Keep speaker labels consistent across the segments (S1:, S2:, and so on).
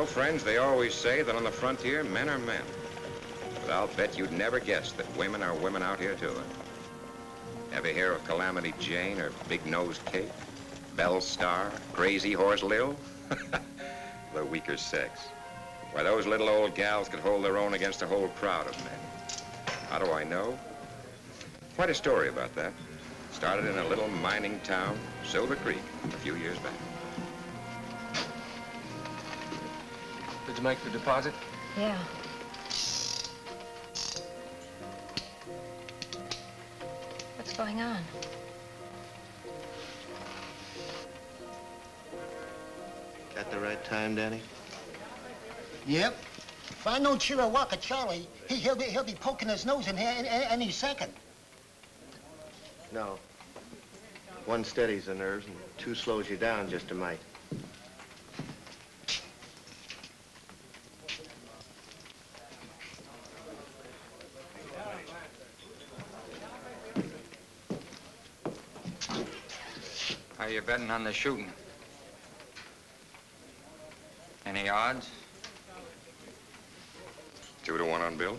S1: friends, they always say that on the frontier, men are men. But I'll bet you'd never guess that women are women out here, too. Ever hear of Calamity Jane or Big Nose Kate? Belle Star? Crazy Horse Lil? The weaker sex. Why, those little old gals could hold their own against a whole crowd of men. How do I know? Quite a story about that. Started in a little mining town, Silver Creek, a few years back.
S2: Did you make the deposit?
S3: Yeah. What's going on?
S4: Got the right time, Danny?
S5: Yep. If I know Chirawaka Charlie, he'll be poking his nose in here any second.
S4: No. One steadies the nerves and two slows you down just a mite.
S6: How you betting on the shooting? Any odds?
S1: 2 to 1 on Bill.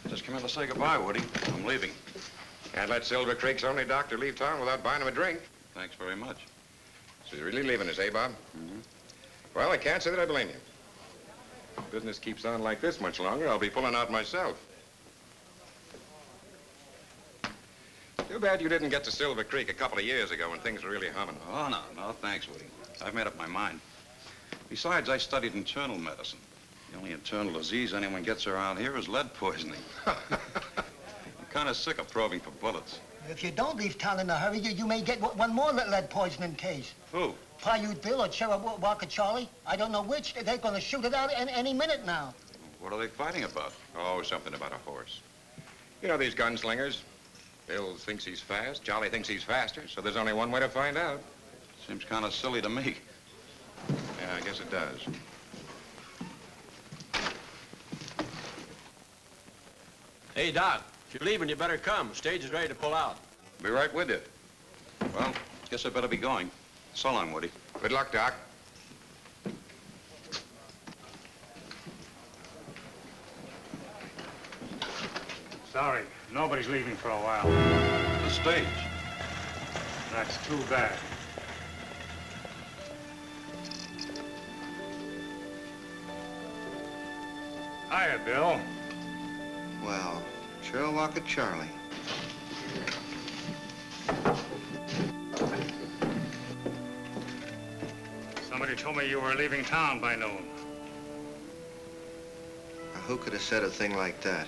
S7: Just come in to say goodbye, Woody. I'm leaving.
S1: Can't let Silver Creek's only doctor leave town without buying him a drink.
S7: Thanks very much.
S1: So you're really leaving us, eh, Bob?
S7: Mm-hmm.
S1: Well, I can't say that I blame you. If business keeps on like this much longer, I'll be pulling out myself. Too bad you didn't get to Silver Creek a couple of years ago when things were really humming.
S7: Oh, no, thanks, Woody. I've made up my mind. Besides, I studied internal medicine. The only internal disease anyone gets around here is lead poisoning. I'm kind of sick of probing for bullets.
S5: If you don't leave town in a hurry, you may get one more lead poisoning case.
S7: Who?
S5: Paiute Bill or Chirawaka Charlie. I don't know which. They're going to shoot it out any minute now.
S7: What are they fighting about?
S1: Oh, something about a horse. You know these gunslingers. Bill thinks he's fast, Charlie thinks he's faster, so there's only one way to find out.
S7: Seems kind of silly to me.
S1: Yeah, I guess it does.
S8: Hey, Doc, if you're leaving, you better come. Stage is ready to pull out.
S1: Be right with you.
S7: Well, guess I better be going. So long, Woody.
S1: Good luck, Doc.
S9: Sorry, nobody's leaving for a while.
S7: The stage.
S9: That's too bad. Hiya, Bill.
S4: Well, Chirawaka Charlie.
S9: Somebody told me you were leaving town by noon.
S4: Now, who could have said a thing like that?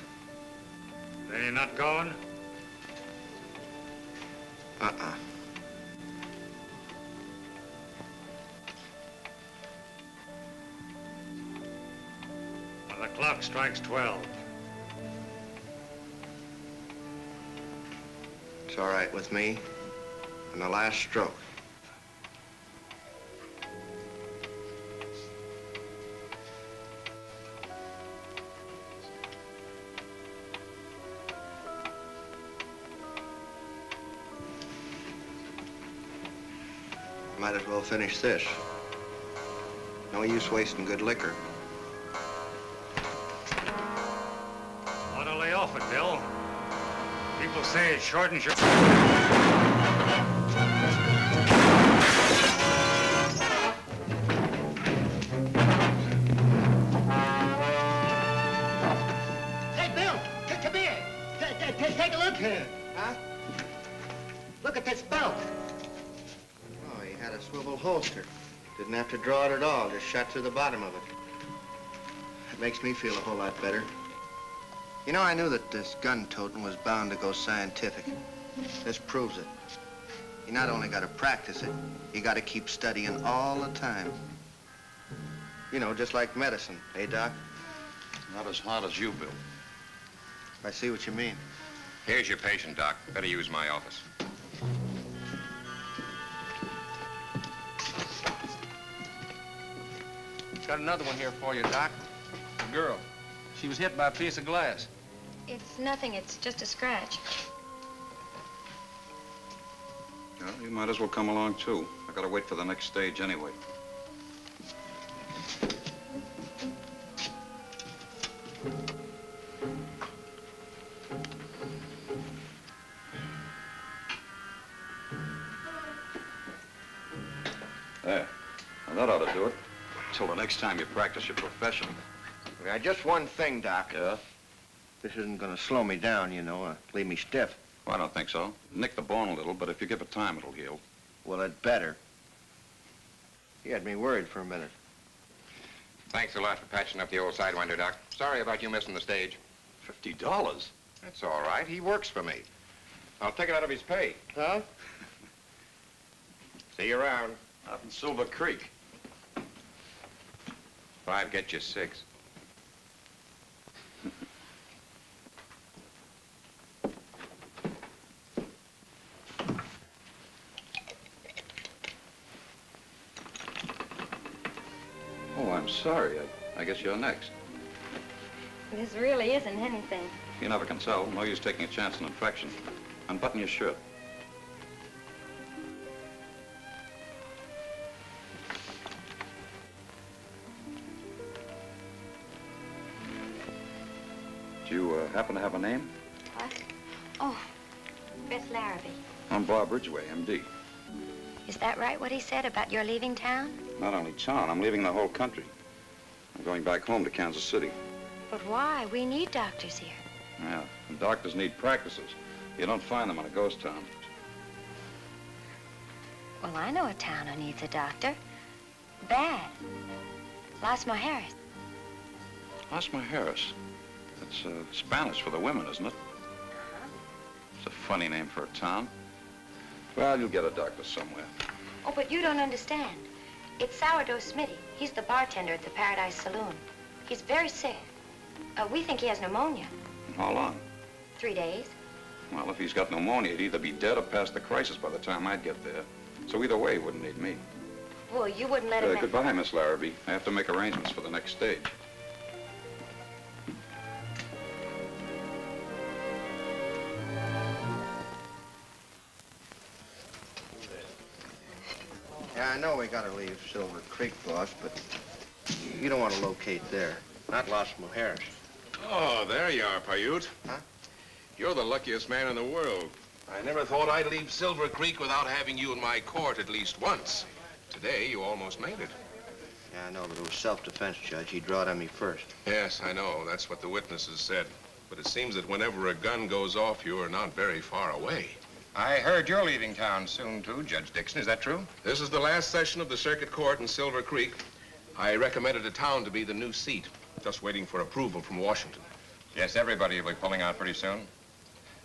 S9: Then you're not going?
S4: Uh-uh.
S9: Well, the clock strikes 12.
S4: It's all right with me. And the last stroke. Might as well finish this. No use wasting good liquor.
S9: Ought to lay off it, Bill. People say it shortens your...
S5: Hey, Bill, come here. Take a look here.
S4: Huh?
S5: Look at this belt.
S4: Oh, he had a swivel holster. Didn't have to draw it at all, just shot through the bottom of it. It makes me feel a whole lot better. You know, I knew that this gun-toting was bound to go scientific. This proves it. You not only got to practice it, you got to keep studying all the time. You know, just like medicine, eh, Doc?
S7: Not as hot as you, Bill.
S4: I see what you mean.
S1: Here's your patient, Doc. Better use my office.
S2: Got another one here for you, Doc. A girl. She was hit by a piece of glass.
S3: It's nothing. It's just a scratch.
S7: Well, you might as well come along, too. I gotta wait for the next stage anyway. There. Now, that ought to do it. Till the next time you practice your profession.
S4: Yeah, just one thing, Doc.
S7: Yeah?
S4: This isn't gonna slow me down, you know, leave me stiff.
S7: Well, I don't think so. Nick the bone a little, but if you give it time, it'll heal.
S4: Well, it better. You had me worried for a minute.
S1: Thanks a lot for patching up the old sidewinder, Doc. Sorry about you missing the stage.
S7: $50?
S1: That's all right. He works for me. I'll take it out of his pay.
S4: Huh?
S1: See you around.
S7: Out in Silver Creek.
S1: 5 get you 6.
S7: Oh, I'm sorry. I guess you're next.
S3: This really isn't anything.
S7: You never can tell. No use taking a chance on infection. Unbutton your shirt. Do you happen to have a name?
S3: What? Oh, Beth Larrabee.
S7: I'm Bob Ridgway, M.D.
S3: Is that right, what he said about your leaving town?
S7: Not only town, I'm leaving the whole country. I'm going back home to Kansas City.
S3: But why? We need doctors here.
S7: Yeah, and doctors need practices. You don't find them in a ghost town.
S3: Well, I know a town who needs a doctor. Bad. Las Mujeres.
S7: Las Mujeres. That's Spanish for the women, isn't it? It's a funny name for a town. Well, you'll get a doctor somewhere.
S3: Oh, but you don't understand. It's Sourdough Smitty. He's the bartender at the Paradise Saloon. He's very sick. We think he has pneumonia.
S7: How long?
S3: 3 days.
S7: Well, if he's got pneumonia, he'd either be dead or past the crisis by the time I'd get there. So either way, he wouldn't need me.
S3: Well, you wouldn't let him...
S7: Goodbye, Miss Larrabee. I have to make arrangements for the next stage.
S4: Yeah, I know we gotta leave Silver Creek, boss, but you don't want to locate there. Not Las Mujeres.
S10: Oh, there you are, Paiute.
S4: Huh?
S10: You're the luckiest man in the world. I never thought I'd leave Silver Creek without having you in my court at least once. Today, you almost made it.
S4: Yeah, I know, but it was self-defense, Judge. He drawed on me first.
S10: Yes, I know. That's what the witnesses said. But it seems that whenever a gun goes off, you are not very far away.
S1: I heard you're leaving town soon, too, Judge Dixon. Is that true?
S10: This is the last session of the Circuit Court in Silver Creek. I recommended a town to be the new seat. Just waiting for approval from Washington.
S1: Yes, everybody will be pulling out pretty soon.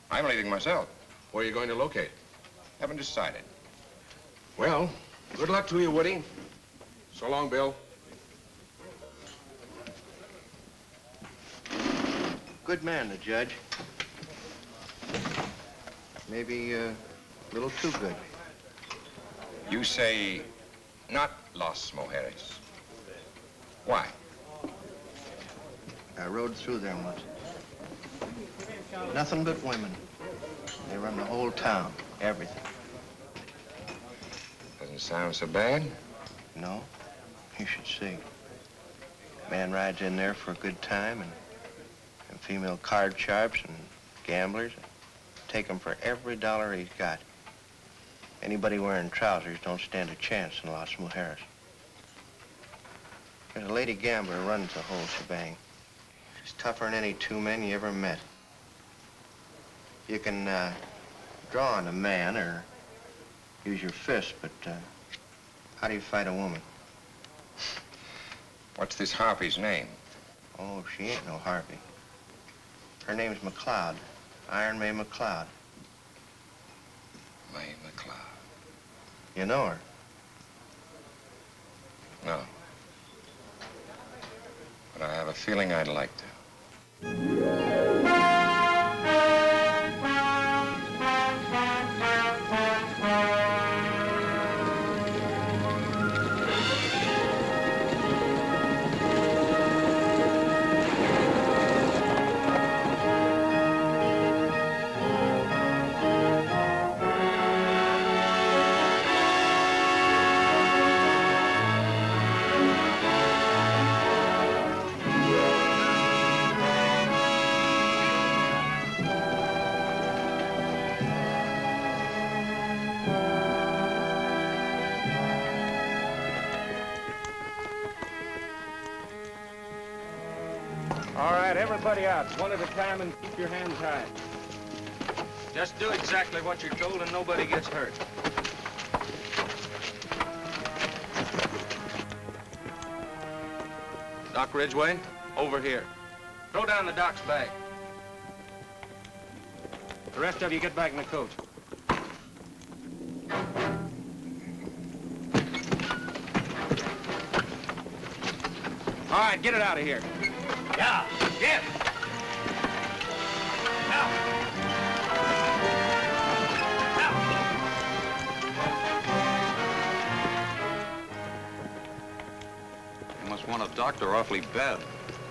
S1: I'm leaving myself.
S10: Where are you going to locate?
S1: Haven't decided.
S10: Well, good luck to you, Woody. So long, Bill.
S4: Good man, the judge. Maybe a little too good.
S1: You say not Las Mujeres. Why?
S4: I rode through there once. Nothing but women. They run the whole town, everything.
S1: Doesn't sound so bad.
S4: No, you should see. Man rides in there for a good time, and female card sharps and gamblers take them for every dollar he's got. Anybody wearing trousers don't stand a chance in Las Mujeres. There's a lady gambler who runs the whole shebang. She's tougher than any 2 men you ever met. You can draw on a man or use your fist, but how do you fight a woman?
S1: What's this harpy's name?
S4: Oh, she ain't no harpy. Her name's McLeod. Iron May McLeod.
S1: May McLeod.
S4: You know her?
S1: No. But I have a feeling I'd like to.
S2: All right, everybody out, one at a time, and keep your hands high. Just do exactly what you're told and nobody gets hurt. Doc Ridgway, over here. Throw down the doc's bag. The rest of you get back in the coach. All right, get it out of here. Yeah, get. Now.
S7: You must want a doctor awfully bad,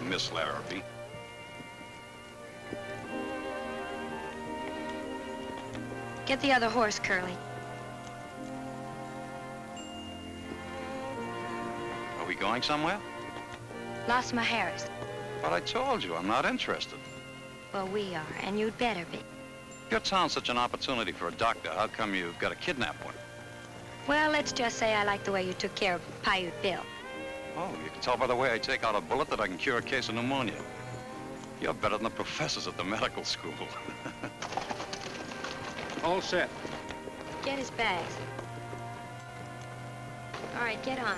S7: Miss Larrabee.
S3: Get the other horse, Curly.
S7: Are we going somewhere?
S3: Lost my Harris.
S7: But I told you, I'm not interested.
S3: Well, we are, and you'd better be.
S7: Your town's such an opportunity for a doctor. How come you've got to kidnap one?
S3: Well, let's just say I like the way you took care of Paiute Bill.
S7: Oh, you can tell by the way I take out a bullet that I can cure a case of pneumonia. You're better than the professors at the medical school.
S2: All set.
S3: Get his bags. All right, get on.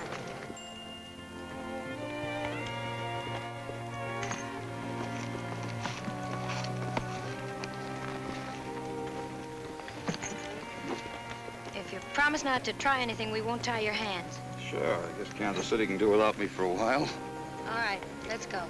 S3: If you promise not to try anything, we won't tie your hands.
S7: Sure, I guess Kansas City can do without me for a while.
S3: All right, let's go.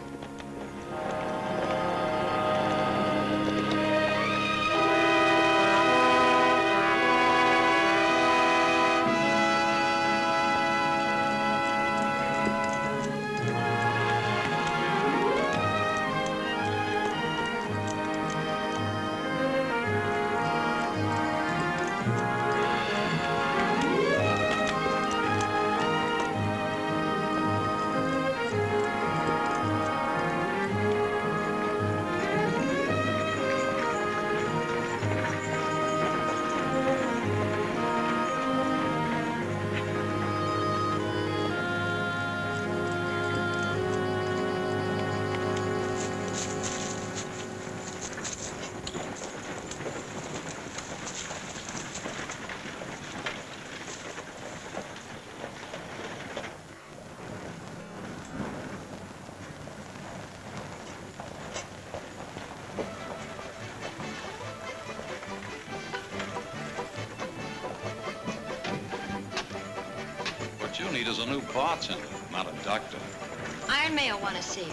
S7: What you need is a new bartender, not a doctor.
S3: Iron May will want to see you.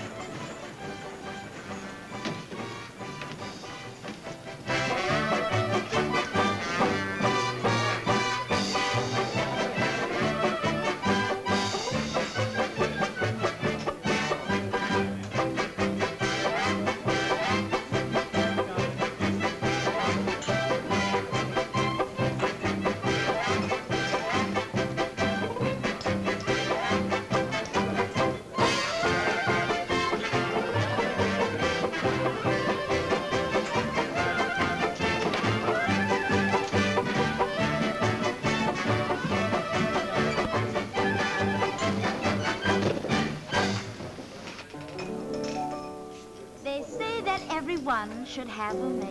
S11: Everyone should have a maid.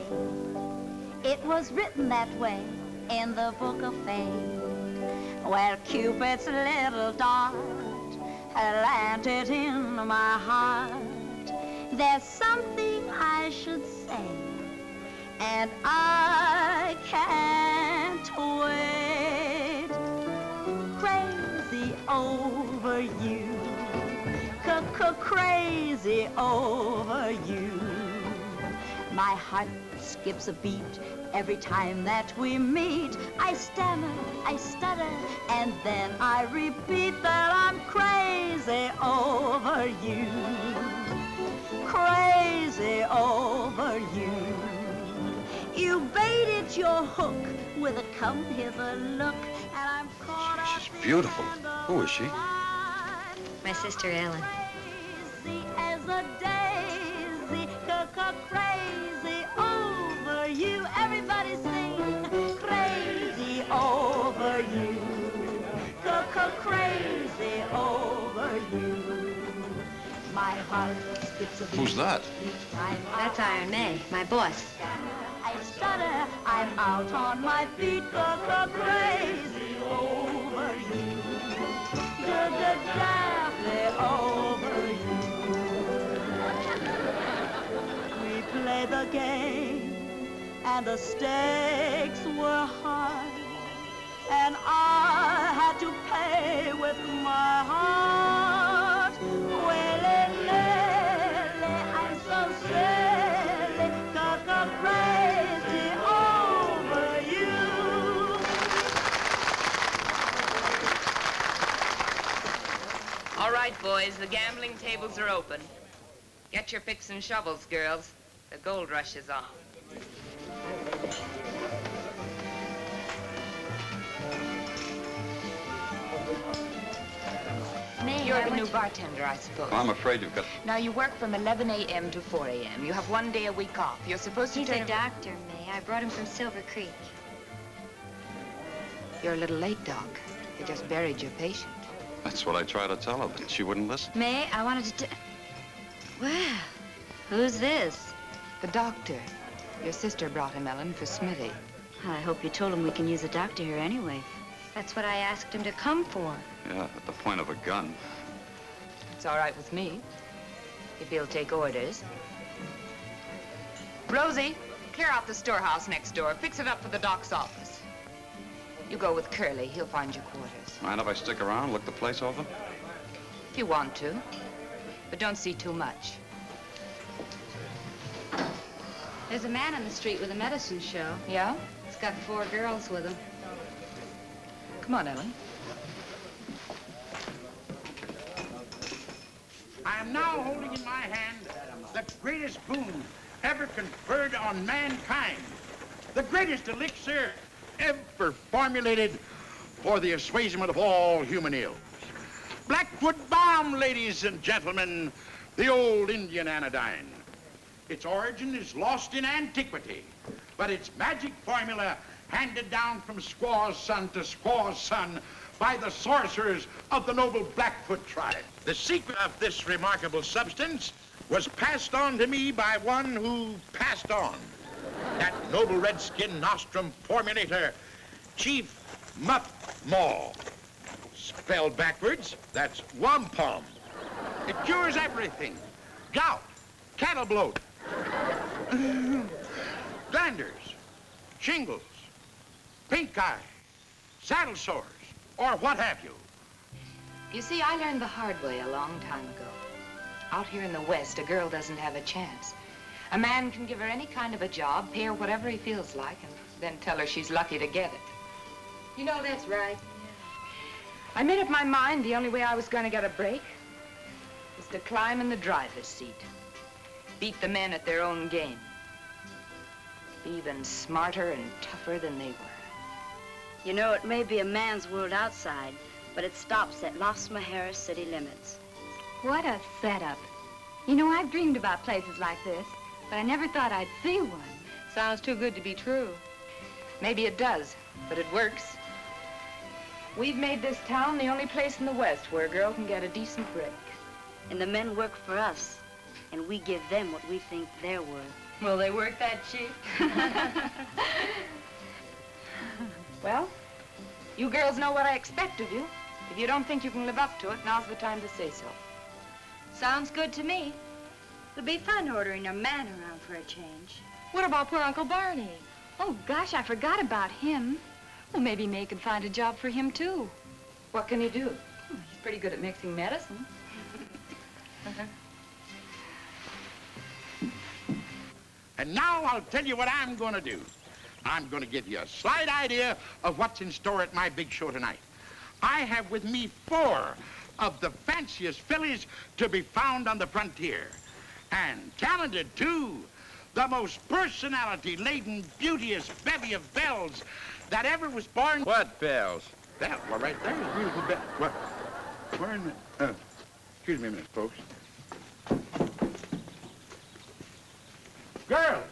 S11: It was written that way in the book of fate, where Cupid's little dart had landed in my heart. There's something I should say, and I can't wait. Crazy over you, crazy over you. My heart skips a beat every time that we meet. I stammer, I stutter, and then I repeat that I'm crazy over you. Crazy over you. You baited your hook with a come hither look, and I'm caught up.
S7: She's beautiful. Who is she?
S3: My sister Ellen.
S11: Crazy as a daisy, crazy over you. Everybody sing, crazy over you. Crazy over you. My heart skips a beat.
S7: Who's that?
S3: That's Iron May, my boss.
S11: I stutter, I'm out on my feet, go crazy over you. Daffy over you. We play the game, and the stakes were high, and I had to pay with my heart. I'm so silly, go crazy over you.
S12: All right, boys, the gambling tables are open. Get your picks and shovels, girls. The gold rush is on. You're the new bartender, I suppose.
S7: I'm afraid you've got...
S12: Now, you work from 11 a.m. to 4 a.m. You have 1 day a week off. You're supposed to
S3: He's a doctor, May. I brought him from Silver Creek.
S12: You're a little late, Doc. You just buried your patient.
S7: That's what I tried to tell her, but she wouldn't listen.
S3: May, I wanted to... Well, who's this?
S12: The doctor. Your sister brought him, Ellen, for Smithy.
S3: I hope you told him we can use a doctor here anyway. That's what I asked him to come for.
S7: Yeah, at the point of a gun.
S12: It's all right with me, if he'll take orders. Rosie, clear out the storehouse next door. Fix it up for the doc's office. You go with Curly. He'll find your quarters.
S7: Mind if I stick around, look the place over?
S12: If you want to, but don't see too much.
S3: There's a man on the street with a medicine show.
S12: Yeah?
S3: He's got 4 girls with him.
S12: Come on, Ellen.
S13: I am now holding in my hand the greatest boon ever conferred on mankind. The greatest elixir ever formulated for the assuagement of all human ills. Blackwood Balm, ladies and gentlemen, the old Indian anodyne. Its origin is lost in antiquity, but its magic formula handed down from squaw's son to squaw's son by the sorcerers of the noble Blackfoot tribe. The secret of this remarkable substance was passed on to me by one who passed on. That noble redskin nostrum formulator, Chief Muff Maw. Spelled backwards, that's wampum. It cures everything. Gout, cattle bloat, glanders, shingles, pink eye, saddle sores, or what have you.
S12: You see, I learned the hard way a long time ago. Out here in the West, a girl doesn't have a chance. A man can give her any kind of a job, pay her whatever he feels like, and then tell her she's lucky to get it.
S3: You know that's right.
S12: I made up my mind the only way I was going to get a break was to climb in the driver's seat. Beat the men at their own game. Be even smarter and tougher than they were.
S14: You know, it may be a man's world outside, but it stops at Las Mujeres city limits.
S3: What a setup. You know, I've dreamed about places like this, but I never thought I'd see one.
S12: Sounds too good to be true. Maybe it does, but it works. We've made this town the only place in the West where a girl can get a decent break.
S14: And the men work for us, and we give them what we think they're worth.
S12: Will they work that cheap? Well, you girls know what I expect of you. If you don't think you can live up to it, now's the time to say so.
S3: Sounds good to me. It'll be fun ordering a man around for a change.
S12: What about poor Uncle Barney?
S3: Oh, gosh, I forgot about him. Well, maybe May could find a job for him, too.
S12: What can he do? Well, he's pretty good at mixing medicine.
S13: And now I'll tell you what I'm going to do. I'm going to give you a slight idea of what's in store at my big show tonight. I have with me 4 of the fanciest fillies to be found on the frontier. And talented, too. The most personality-laden, beauteous bevy of belles that ever was born.
S15: What bells?
S13: That one right there is beautiful belle. What? Where in the... excuse me a minute, folks. Girls!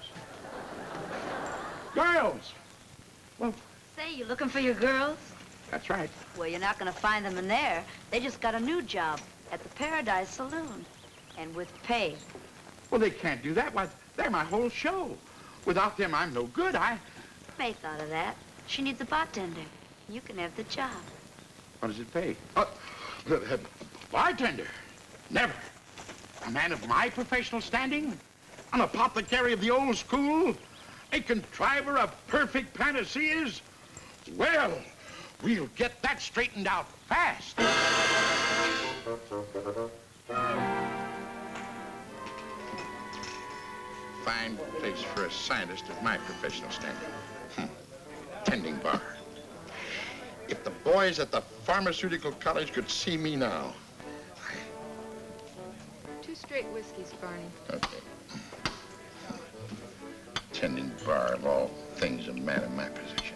S13: Girls! Well...
S14: Say, you looking for your girls?
S13: That's right.
S14: Well, you're not going to find them in there. They just got a new job at the Paradise Saloon.
S12: And with pay.
S13: Well, they can't do that. Why, they're my whole show. Without them, I'm no good.
S14: May thought of that. She needs a bartender. You can have the job.
S13: What does it pay? Bartender? Never. A man of my professional standing? An apothecary of the old school? A contriver of perfect panaceas? Well, we'll get that straightened out fast. Fine place for a scientist of my professional standing. Tending bar. If the boys at the pharmaceutical college could see me now.
S12: 2 straight whiskeys, Barney.
S13: Okay. Tending bar of all things a man in my position.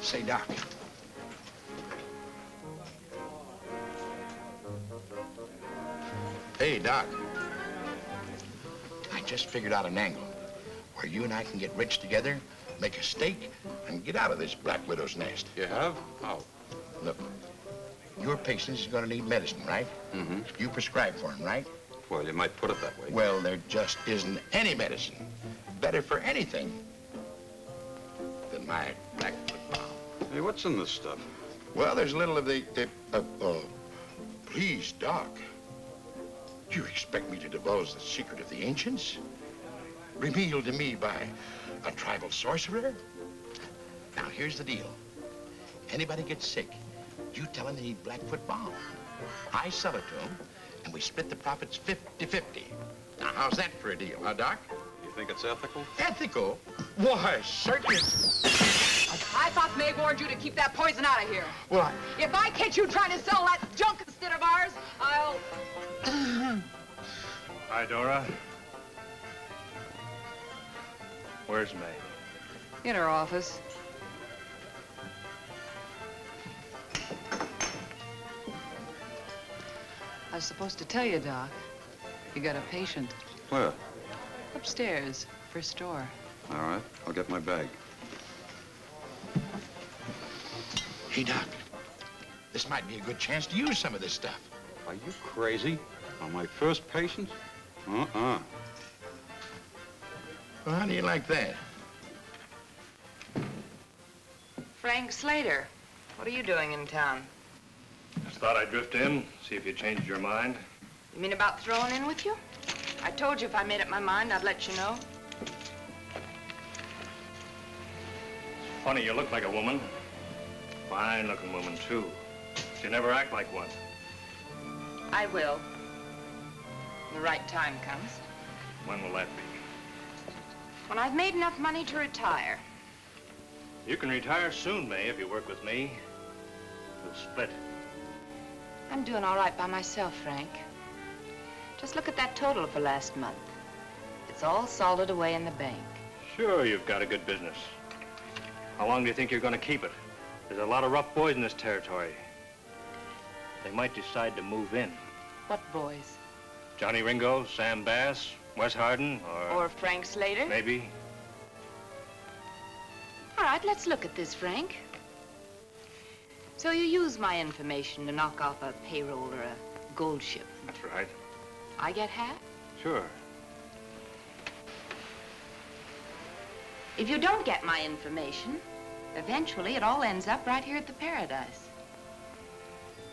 S13: Say, Doc. Hey, Doc. I just figured out an angle where you and I can get rich together, make a stake, and get out of this Black Widow's nest.
S7: You have? How?
S13: Look, your patient is going to need medicine, right?
S7: Mm-hmm.
S13: You prescribe for him, right?
S7: Well, you might put it that way.
S13: Well, there just isn't any medicine better for anything than my Blackfoot bomb.
S7: Hey, what's in this stuff?
S13: Well, there's a little of please, Doc. Do you expect me to divulge the secret of the ancients? Revealed to me by a tribal sorcerer? Now, here's the deal. Anybody gets sick, you tell them they need Blackfoot balm. I sell it to them, and we split the profits 50-50. Now, how's that for a deal, huh, Doc?
S7: You think it's ethical?
S13: Ethical? Why, certainly.
S12: I thought May warned you to keep that poison out of here.
S13: Well,
S12: If I catch you trying to sell that junk instead of ours, I'll...
S9: Hi, Dora. Where's May?
S12: In her office. I was supposed to tell you, Doc. You got a patient.
S7: Where?
S12: Upstairs, first door.
S7: All right, I'll get my bag.
S13: Hey, Doc, this might be a good chance to use some of this stuff.
S7: Are you crazy? On my first patient? Uh-uh.
S13: Well, how do you like that?
S12: Frank Slater, what are you doing in town?
S9: Just thought I'd drift in, see if you changed your mind.
S12: You mean about throwing in with you? I told you if I made up my mind, I'd let you know.
S9: It's funny, you look like a woman. Fine-looking woman, too. But you never act like one.
S12: I will. When the right time comes.
S9: When will that be?
S12: When I've made enough money to retire.
S9: You can retire soon, May, if you work with me. We'll split.
S12: I'm doing all right by myself, Frank. Just look at that total for last month. It's all salted away in the bank.
S9: Sure, you've got a good business. How long do you think you're going to keep it? There's a lot of rough boys in this territory. They might decide to move in.
S12: What boys?
S9: Johnny Ringo, Sam Bass, Wes Hardin,
S12: Or Frank Slater?
S9: Maybe.
S12: All right, let's look at this, Frank. So you use my information to knock off a payroll or a gold ship.
S9: That's right.
S12: I get half?
S9: Sure.
S12: If you don't get my information, eventually it all ends up right here at the Paradise.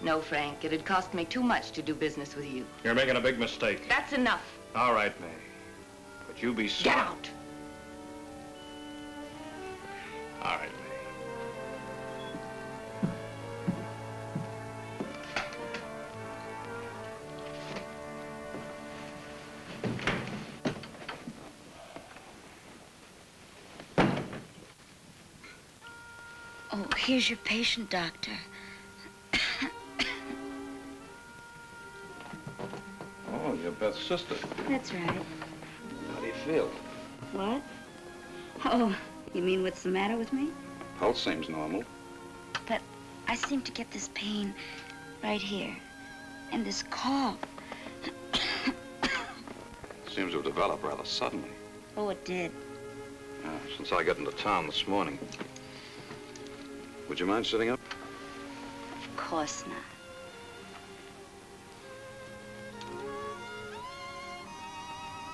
S12: No, Frank, it'd cost me too much to do business with you.
S9: You're making a big mistake.
S12: That's enough.
S9: All right, May. But you be sorry.
S12: Get out.
S9: All right, May.
S14: Oh, here's your patient, Doctor.
S7: Oh, you're Beth's sister.
S14: That's right.
S7: How do you feel?
S14: What? Oh, you mean what's the matter with me?
S7: Pulse seems normal.
S14: But I seem to get this pain right here. And this cough.
S7: Seems to have developed rather suddenly.
S14: Oh, it did.
S7: Yeah. Since I got into town this morning. Would you mind sitting up?
S14: Of course not.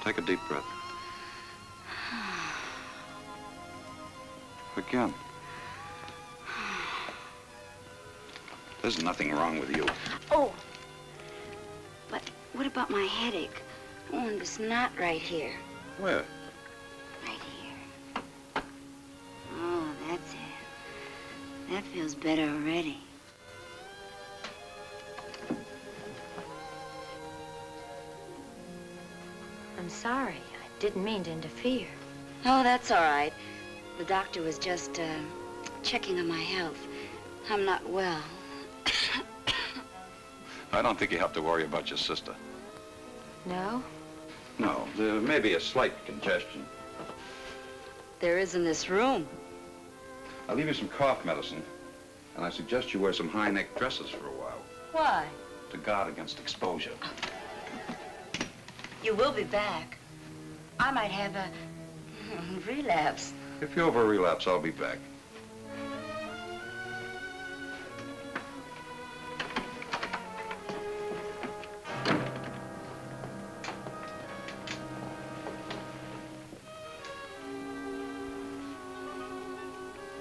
S7: Take a deep breath. Again. There's nothing wrong with you.
S14: Oh, but what about my headache? Oh, and this knot right here.
S7: Where?
S14: Right here. Oh, that's it. That feels better already.
S3: I'm sorry. I didn't mean to interfere.
S14: Oh, that's all right. The doctor was just checking on my health. I'm not well.
S7: I don't think you have to worry about your sister.
S3: No?
S7: No, there may be a slight congestion.
S14: There is in this room.
S7: I'll leave you some cough medicine, and I suggest you wear some high-neck dresses for a while
S14: Why?
S7: to guard against exposure.
S14: You will be back. I might have a relapse.
S7: If you have a relapse, I'll be back.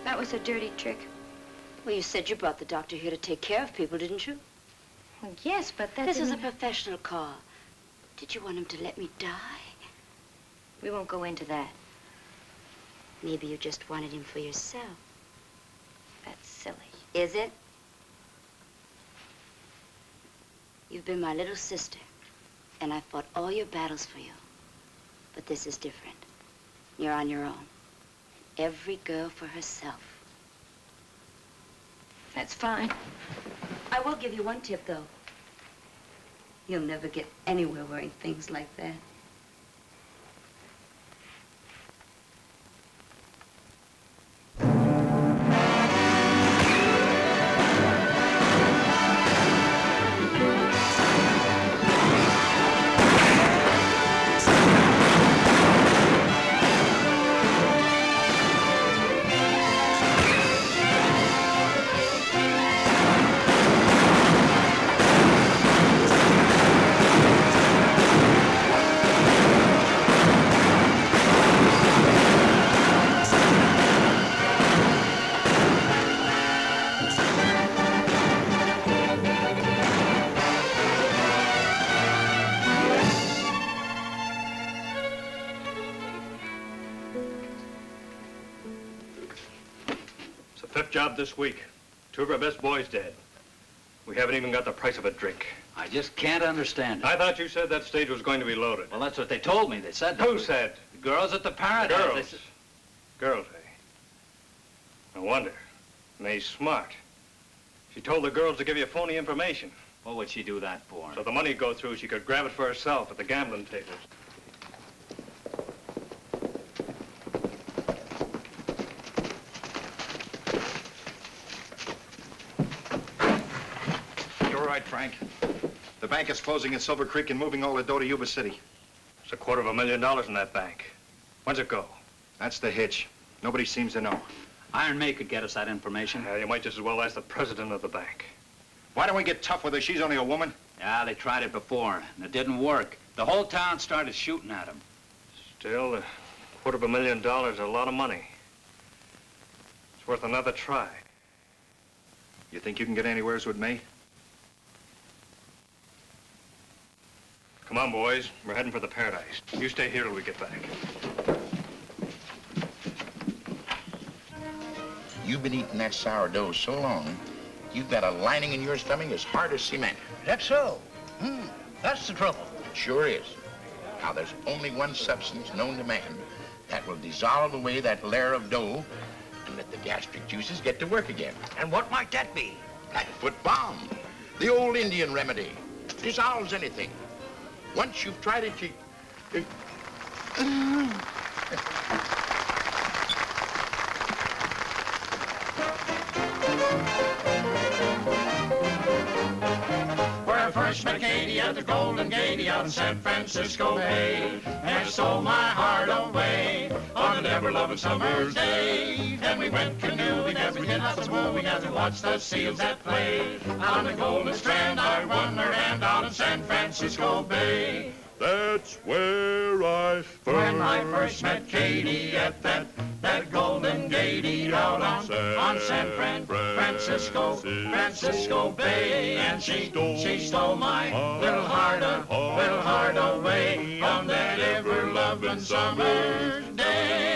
S3: That was a dirty trick.
S14: Well, you said you brought the doctor here to take care of people, didn't you?
S3: Well, yes, but that
S14: This was a
S3: didn't-
S14: professional call. Did you want him to let me die?
S3: We won't go into that.
S14: Maybe you just wanted him for yourself.
S3: That's silly.
S14: Is it? You've been my little sister, and I fought all your battles for you. But this is different. You're on your own. Every girl for herself.
S3: That's fine.
S14: I will give you one tip, though. You'll never get anywhere wearing things like that.
S9: Job this week. 2 of our best boys dead. We haven't even got the price of a drink.
S15: I just can't understand it.
S9: I thought you said that stage was going to be loaded.
S15: Well, that's what they told me. They said that.
S9: Who said?
S15: The girls at the Paradise.
S9: Girls.
S15: They said...
S9: Girls, eh? No wonder. May's smart. She told the girls to give you phony information.
S15: What would she do that for?
S9: So the money'd go through, she could grab it for herself at the gambling tables.
S16: Frank. The bank is closing in Silver Creek and moving all the dough to Yuba City.
S9: It's $250,000 in that bank. When's it go?
S16: That's the hitch. Nobody seems to know.
S15: Iron May could get us that information.
S9: You might just as well ask the president of the bank.
S16: Why don't we get tough with her? She's only a woman.
S15: Yeah, they tried it before, and it didn't work. The whole town started shooting at him.
S9: Still, $250,000 is a lot of money. It's worth another try.
S16: You think you can get anywheres with me?
S9: Come on, boys. We're heading for the Paradise. You stay here till we get back.
S17: You've been eating that sourdough so long, you've got a lining in your stomach as hard as cement.
S5: That's so. That's the trouble.
S17: It sure is. Now, there's only one substance known to man that will dissolve away that layer of dough and let the gastric juices get to work again.
S5: And what might that be?
S17: Blackfoot balm. The old Indian remedy. Dissolves anything. Once you've tried it, you...
S18: We're freshmen
S13: my Katie at the Golden Gate out in San Francisco Bay. And stole my heart away on an ever-loving summer's day. And we went canoeing as we did nothing wooing as we watched the seals at play. Out on the Golden Strand I won her hand out in San Francisco Bay.
S18: That's where
S13: when I first met Katie at that Golden Gate out on San Francisco Bay, and she stole my little heart away on that ever-loving summer's day.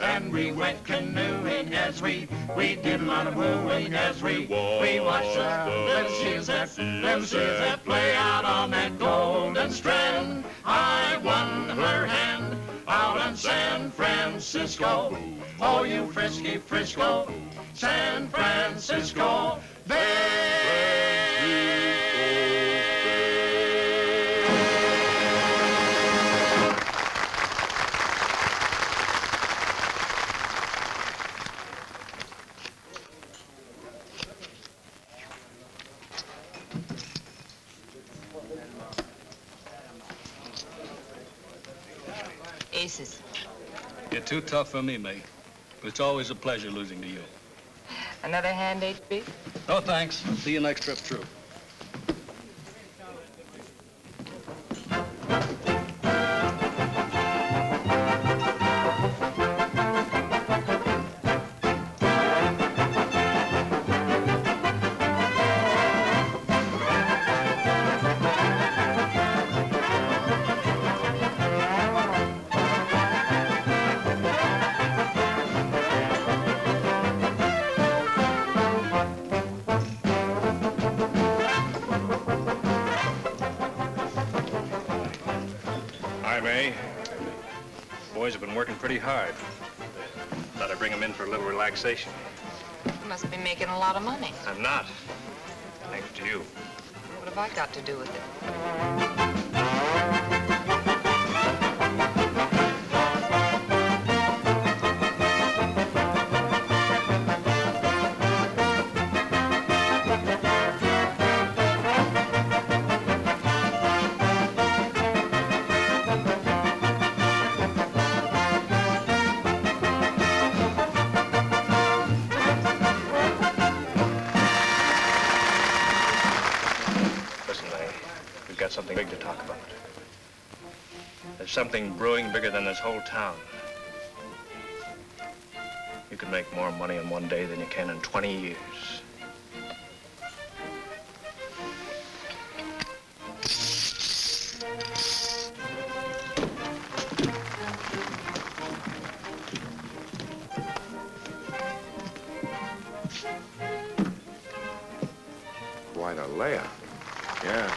S13: And we went canoeing as we did a lot of wooing as we watched them seals that play out on that Golden Strand. I won her hand out in San Francisco. Oh, you frisky Frisco, San Francisco Bay.
S12: Aces.
S19: You're too tough for me, May. But it's always a pleasure losing to you.
S12: Another hand, HB?
S19: No, thanks. See you next trip through.
S9: Boys have been working pretty hard. Thought I'd bring them in for a little relaxation.
S12: You must be making a lot of money.
S9: I'm not. Thanks to you.
S12: What have I got to do with it?
S9: Something big to talk about. There's something brewing bigger than this whole town. You can make more money in one day than you can in 20 years.
S1: Quite a layout. Yeah.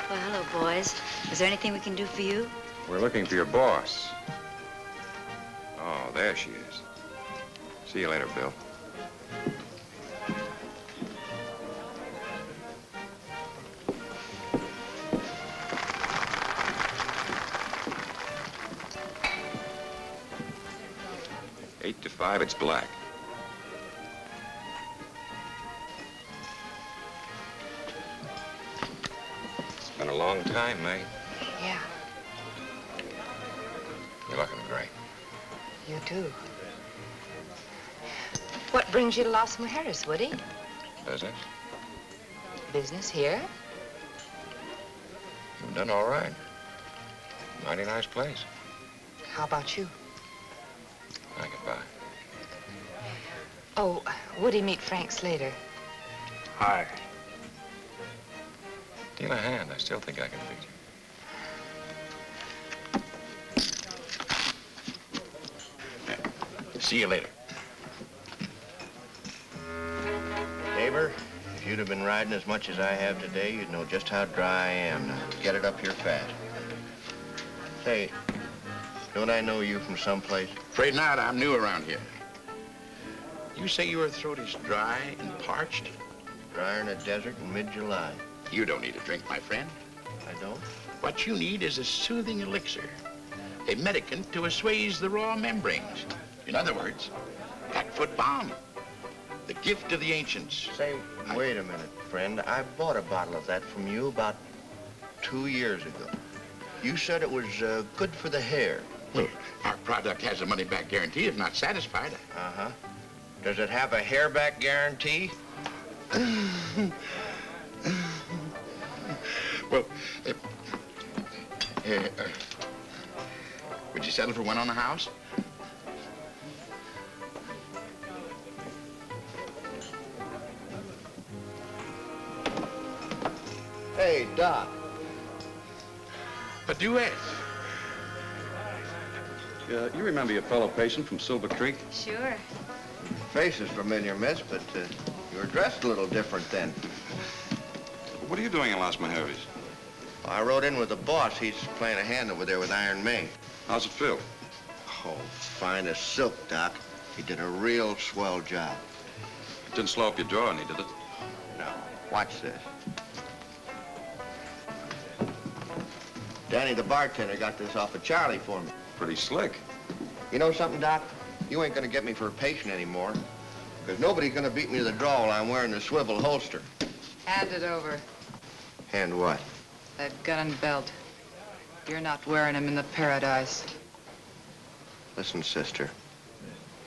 S14: Well, hello, boys. Is there anything we can do for you?
S1: We're looking for your boss. Oh, there she is. See you later, Bill. Eight to 5, it's black. Been a long time, May.
S12: Yeah,
S1: You're looking great.
S12: you too. What brings you to Los Mujeres, Woody?
S1: Business?
S12: Business here?
S1: You've done all right. Mighty nice place.
S12: How about you?
S1: I could buy.
S12: Oh, Woody, meet Frank Slater.
S9: Hi.
S1: Deal a hand. I still think I can beat you.
S17: See you later.
S4: Neighbor, if you'd have been riding as much as I have today, you'd know just how dry I am. Now, get it up here fast. Say, don't I know you from someplace?
S17: Afraid not. I'm new around here. You say your throat is dry and parched?
S4: Drier in a desert in mid-July.
S17: You don't need a drink, my friend.
S4: I don't?
S17: What you need is a soothing elixir, a medicament to assuage the raw membranes. In other words, Blackfoot Balm. The gift of the ancients.
S4: Say, wait a minute, friend. I bought a bottle of that from you about 2 years ago. You said it was good for the hair.
S17: Well, our product has a money-back guarantee if not satisfied.
S4: Uh-huh. Does it have a hair-back guarantee?
S17: Well, would you settle for one on the house?
S4: Hey, Doc.
S17: A duet.
S7: You remember your fellow patient from Silver Creek?
S3: Sure.
S4: Face is familiar, miss, but you were dressed a little different then.
S7: What are you doing in Las Mujeres?
S4: I rode in with the boss. He's playing a hand over there with Iron May.
S7: How's it feel?
S4: Oh, fine as silk, Doc. He did a real swell job.
S7: It didn't slow up your draw any, did it?
S4: No. Watch this. Danny, the bartender, got this off of Charlie for me.
S7: Pretty slick.
S4: You know something, Doc? You ain't gonna get me for a patient anymore. Because nobody's gonna beat me to the draw while I'm wearing the swivel holster.
S12: Hand it over.
S4: Hand what?
S12: That gun and belt. You're not wearing them in the paradise.
S4: Listen, sister.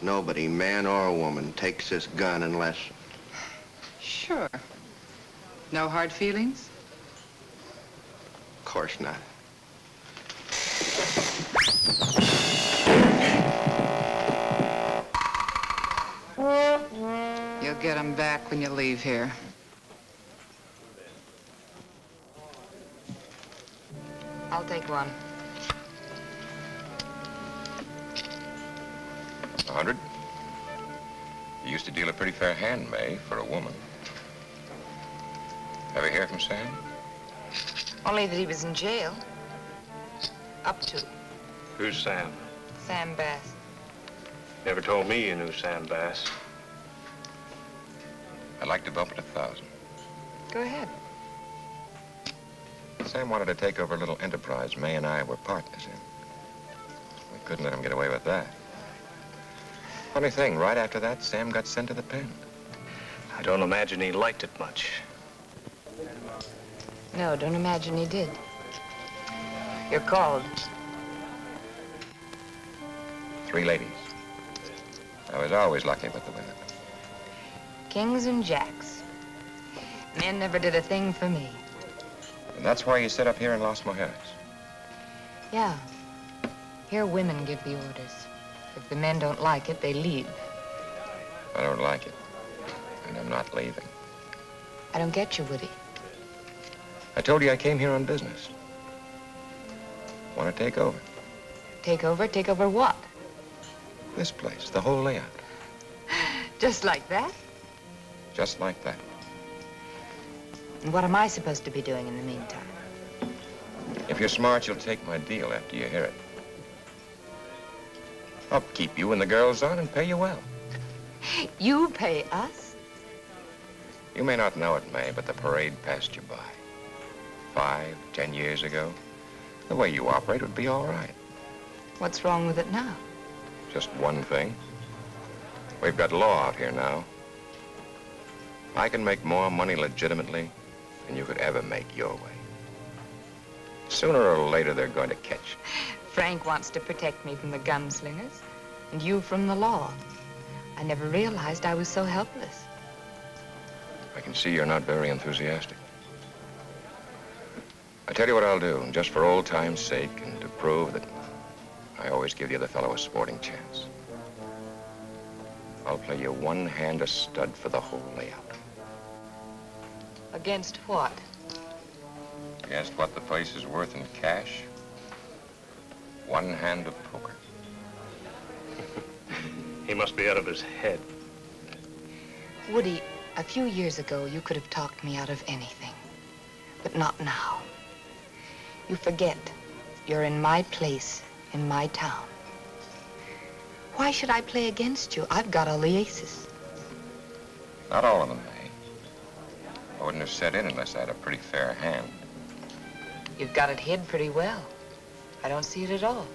S4: Nobody, man or woman, takes this gun unless...
S12: Sure. No hard feelings?
S4: Of course not.
S12: You'll get them back when you leave here. I'll take one.
S1: 100? You used to deal a pretty fair hand, May, for a woman. Ever hear from Sam?
S12: Only that he was in jail. Up to.
S9: Who's Sam?
S12: Sam Bass.
S9: Never told me you knew Sam Bass.
S1: I'd like to bump it 1,000.
S12: Go ahead.
S1: Sam wanted to take over a little enterprise May and I were partners in. We couldn't let him get away with that. Funny thing, right after that, Sam got sent to the pen.
S9: I don't imagine he liked it much.
S12: No, don't imagine he did. You're called.
S1: 3 ladies. I was always lucky with the women.
S12: Kings and jacks. Men never did a thing for me.
S1: And that's why you sit up here in Las Mujeres.
S12: Yeah. Here women give the orders. If the men don't like it, they leave.
S1: I don't like it. And I'm not leaving.
S12: I don't get you, Woody.
S1: I told you I came here on business. Want to take over.
S12: Take over? Take over what?
S1: This place, the whole layout.
S12: Just like that?
S1: Just like that.
S12: And what am I supposed to be doing in the meantime?
S1: If you're smart, you'll take my deal after you hear it. I'll keep you and the girls on and pay you well.
S12: You pay us?
S1: You may not know it, May, but the parade passed you by. 5, 10 years ago, the way you operate would be all right.
S12: What's wrong with it now?
S1: Just one thing. We've got law out here now. I can make more money legitimately than you could ever make your way. Sooner or later, they're going to catch you.
S12: Frank wants to protect me from the gunslingers, and you from the law. I never realized I was so helpless.
S1: I can see you're not very enthusiastic. I tell you what I'll do, just for old time's sake and to prove that I always give the other fellow a sporting chance. I'll play you one hand a stud for the whole layout.
S12: Against what?
S1: Against what the place is worth in cash? One hand of poker.
S9: He must be out of his head.
S12: Woody, a few years ago, you could have talked me out of anything. But not now. You forget you're in my place, in my town. Why should I play against you? I've got all the aces.
S1: Not all of them, May. I wouldn't have set in unless I had a pretty fair hand.
S12: You've got it hid pretty well. I don't see it at all.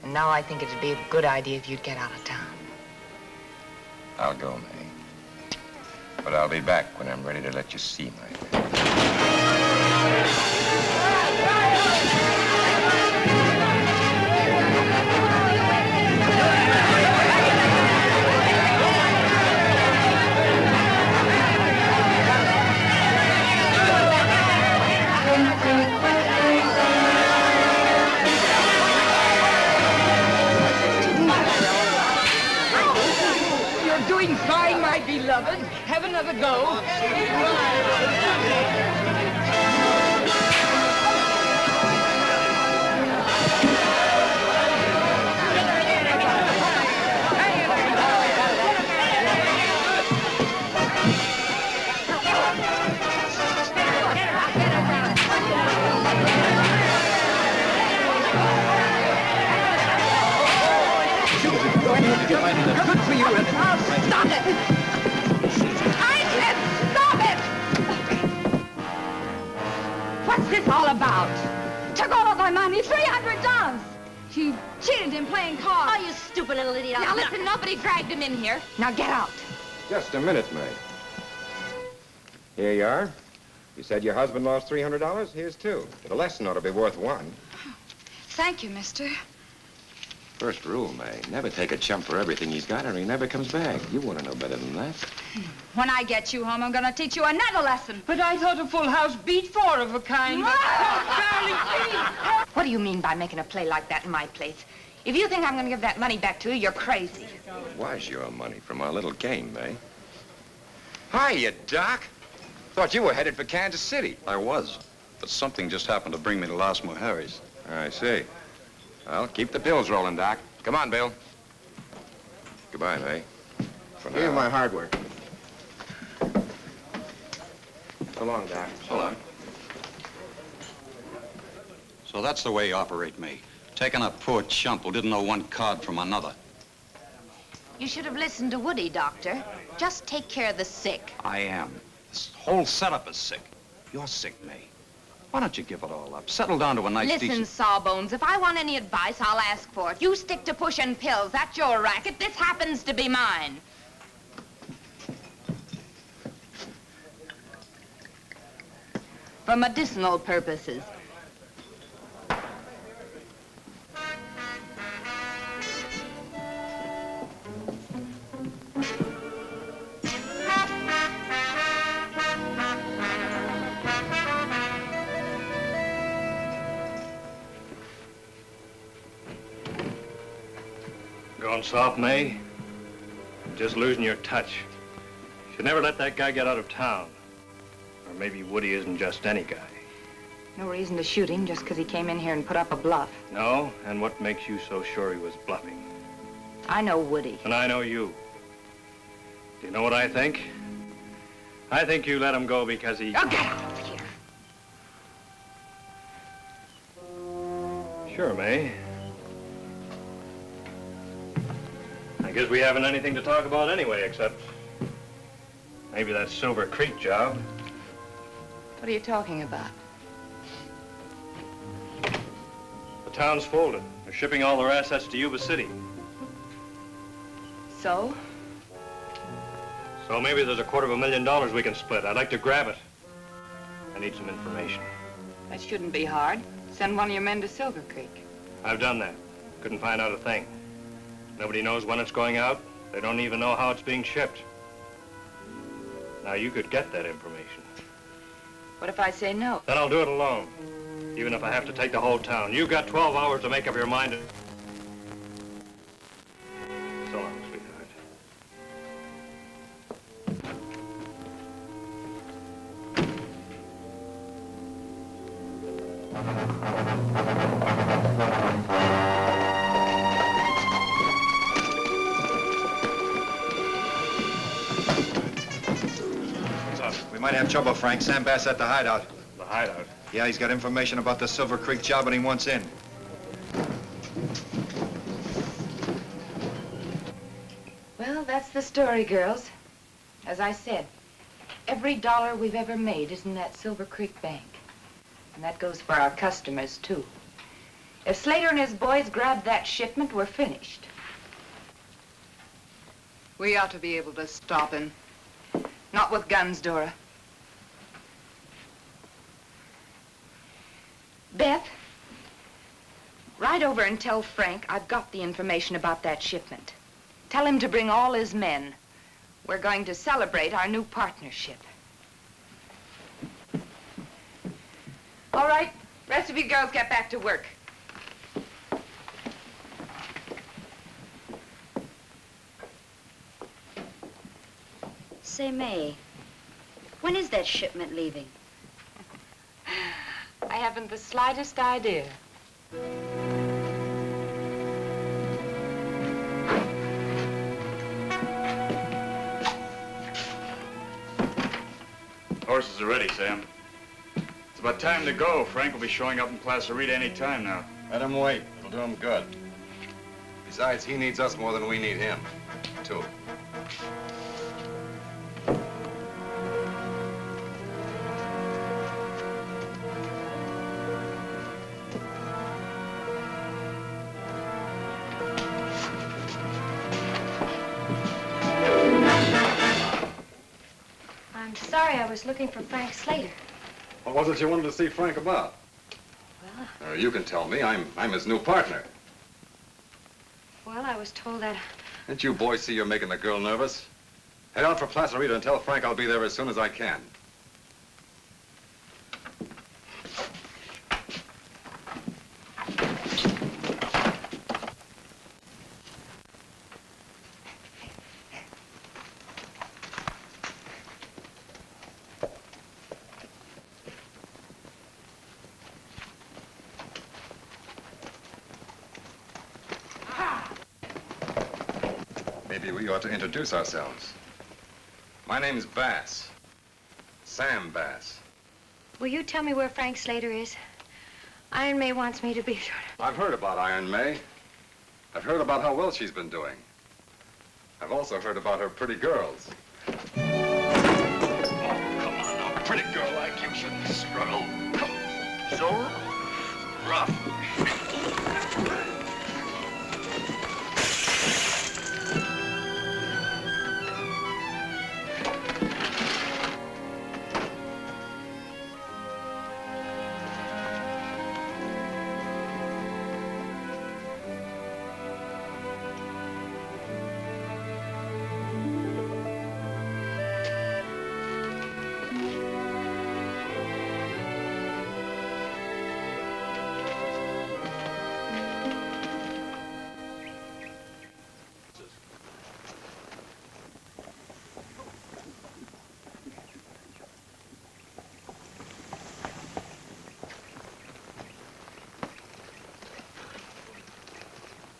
S12: And now I think it'd be a good idea if you'd get out of town.
S1: I'll go, May. But I'll be back when I'm ready to let you see my face.
S12: You're doing fine, my beloved. Have another go. Good for you. Stop it! I said stop it! What's this all about?
S11: Took all of my money, $300. She cheated in playing cards.
S3: Oh, you stupid little idiot.
S12: Now listen, nobody dragged him in here. Now get out.
S1: Just a minute, May. Here you are. You said your husband lost $300? Here's two. The lesson ought to be worth one.
S11: Thank you, mister.
S1: First rule, May, never take a chump for everything he's got or he never comes back. You want to know better than that.
S11: When I get you home, I'm going to teach you another lesson.
S12: But I thought a full house beat four of a kind. What do you mean by making a play like that in my place? If you think I'm going to give that money back to you, you're crazy.
S1: It was your money from our little game, May. Hiya, Doc. Thought you were headed for Kansas City.
S7: I was, but something just happened to bring me to Las Mujeres.
S1: I see. Well, keep the pills rolling, Doc. Come on, Bill. Goodbye, May. For
S4: Here's
S1: now.
S4: my hardware.
S1: So long, Doc.
S7: So long. So that's the way you operate me. Taking a poor chump who didn't know one card from another.
S12: You should have listened to Woody, Doctor. Just take care of the sick.
S7: I am. This whole setup is sick. You're sick, May. Why don't you give it all up? Settle down to a nice,
S12: Listen,
S7: decent...
S12: Sawbones, if I want any advice, I'll ask for it. You stick to pushing pills. That's your racket. This happens to be mine. For medicinal purposes.
S9: Going soft, May? Just losing your touch. Should never let that guy get out of town. Or maybe Woody isn't just any guy.
S12: No reason to shoot him just because he came in here and put up a bluff.
S9: No? And what makes you so sure he was bluffing?
S12: I know Woody.
S9: And I know you. Do you know what I think? I think you let him go because he...
S12: Oh, get out of here.
S9: Sure, May. I guess we haven't anything to talk about anyway, except maybe that Silver Creek job.
S12: What are you talking about?
S9: The town's folded. They're shipping all their assets to Yuba City.
S12: So?
S9: So maybe there's $250,000 we can split. I'd like to grab it. I need some information.
S12: That shouldn't be hard. Send one of your men to Silver Creek.
S9: I've done that. Couldn't find out a thing. Nobody knows when it's going out. They don't even know how it's being shipped. Now, you could get that information.
S12: What if I say no?
S9: Then I'll do it alone, even if I have to take the whole town. You've got 12 hours to make up your mind. So long, sweetheart.
S16: We might have trouble, Frank. Sam Bass at the hideout.
S9: The hideout?
S16: Yeah, he's got information about the Silver Creek job and he wants in.
S12: Well, that's the story, girls. As I said, every dollar we've ever made is in that Silver Creek bank. And that goes for our customers, too. If Slater and his boys grab that shipment, we're finished. We ought to be able to stop him. Not with guns, Dora. Beth, ride over and tell Frank I've got the information about that shipment. Tell him to bring all his men. We're going to celebrate our new partnership. All right, rest of you girls get back to work.
S14: Say, May, when is that shipment leaving?
S12: I haven't the slightest idea.
S16: Horses are ready, Sam. It's about time to go. Frank will be showing up in Plaza any time now.
S7: Let him wait. It'll do him good. Besides, he needs us more than we need him, too.
S3: I'm sorry, I was looking for Frank Slater.
S7: What was it you wanted to see Frank about?
S3: Well,
S7: You can tell me. I'm his new partner.
S3: well, I was told that...
S7: Didn't you boys see you're making the girl nervous? Head out for Plaza and tell Frank I'll be there as soon as I can. Maybe we ought to introduce ourselves. My name's Bass. Sam Bass.
S3: Will you tell me where Frank Slater is? Iron May wants me to be sure.
S7: I've heard about Iron May. I've heard about how well she's been doing. I've also heard about her pretty girls.
S17: Oh, come on now. A pretty girl like you shouldn't struggle. Come. So rough.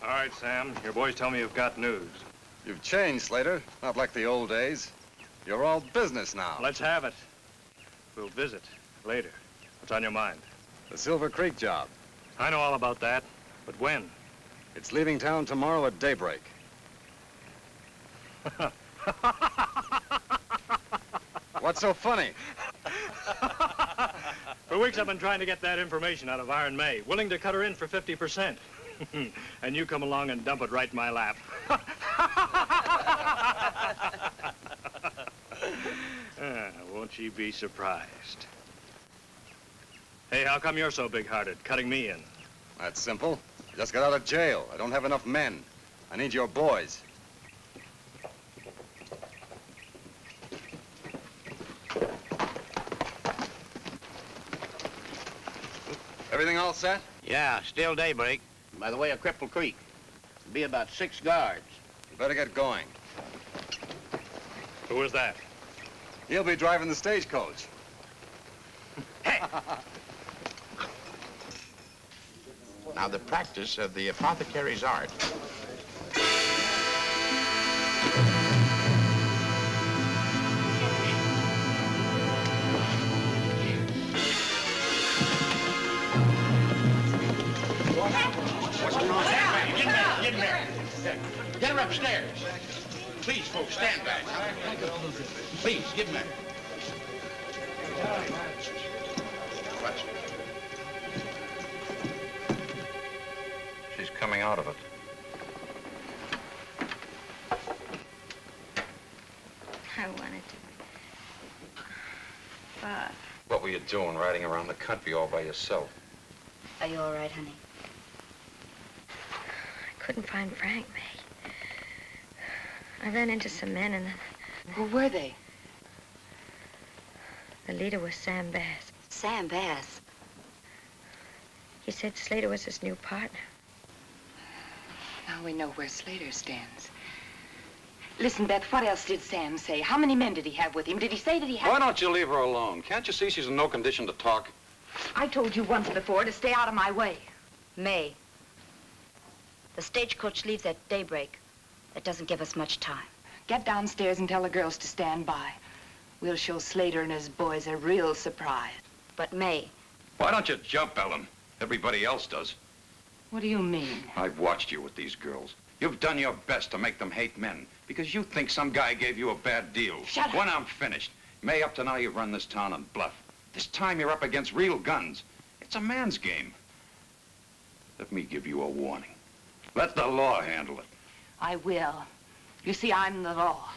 S9: All right, Sam. Your boys tell me you've got news.
S7: You've changed, Slater. Not like the old days. You're all business now.
S9: Let's have it. We'll visit later. What's on your mind?
S7: The Silver Creek job.
S9: I know all about that, but when?
S7: It's leaving town tomorrow at daybreak. What's so funny?
S9: For weeks I've been trying to get that information out of Iron May, willing to cut her in for 50%. And you come along and dump it right in my lap. Won't you be surprised? Hey, how come you're so big-hearted, cutting me in?
S7: That's simple. I just got out of jail. I don't have enough men. I need your boys. Everything all set?
S17: Yeah, still daybreak. By the way of Cripple Creek. It'll be about 6 guards.
S7: You better get going.
S9: Who is that?
S7: He'll be driving the stagecoach.
S17: Hey! Now, the practice of the apothecary's art. What's going on? Get in there. Get in there. Get her upstairs. Please, folks, stand back. Please, get in there. Watch.
S7: She's coming out of it.
S3: Bob.
S7: What were you doing riding around the country all by yourself?
S14: Are you all right, honey?
S3: I couldn't find Frank, May. I ran into some men and then...
S12: Who were they?
S3: The leader was Sam Bass.
S14: Sam Bass?
S3: He said Slater was his new partner.
S12: Now we know where Slater stands. Listen, Beth, what else did Sam say? How many men did he have with him? Did he say that he had...
S7: Why don't you leave her alone? Can't you see she's in no condition to talk?
S12: I told you once before to stay out of my way.
S14: May. The stagecoach leaves at daybreak. That doesn't give us much time.
S12: Get downstairs and tell the girls to stand by. We'll show Slater and his boys a real surprise.
S14: But May...
S7: Why don't you jump, Ellen? Everybody else does.
S12: What do you mean?
S7: I've watched you with these girls. You've done your best to make them hate men because you think some guy gave you a bad deal.
S12: Shut up.
S7: When I'm finished, May, up to now you've run this town on bluff. This time you're up against real guns. It's a man's game. Let me give you a warning. Let the law handle it.
S12: I will. You see, I'm the law.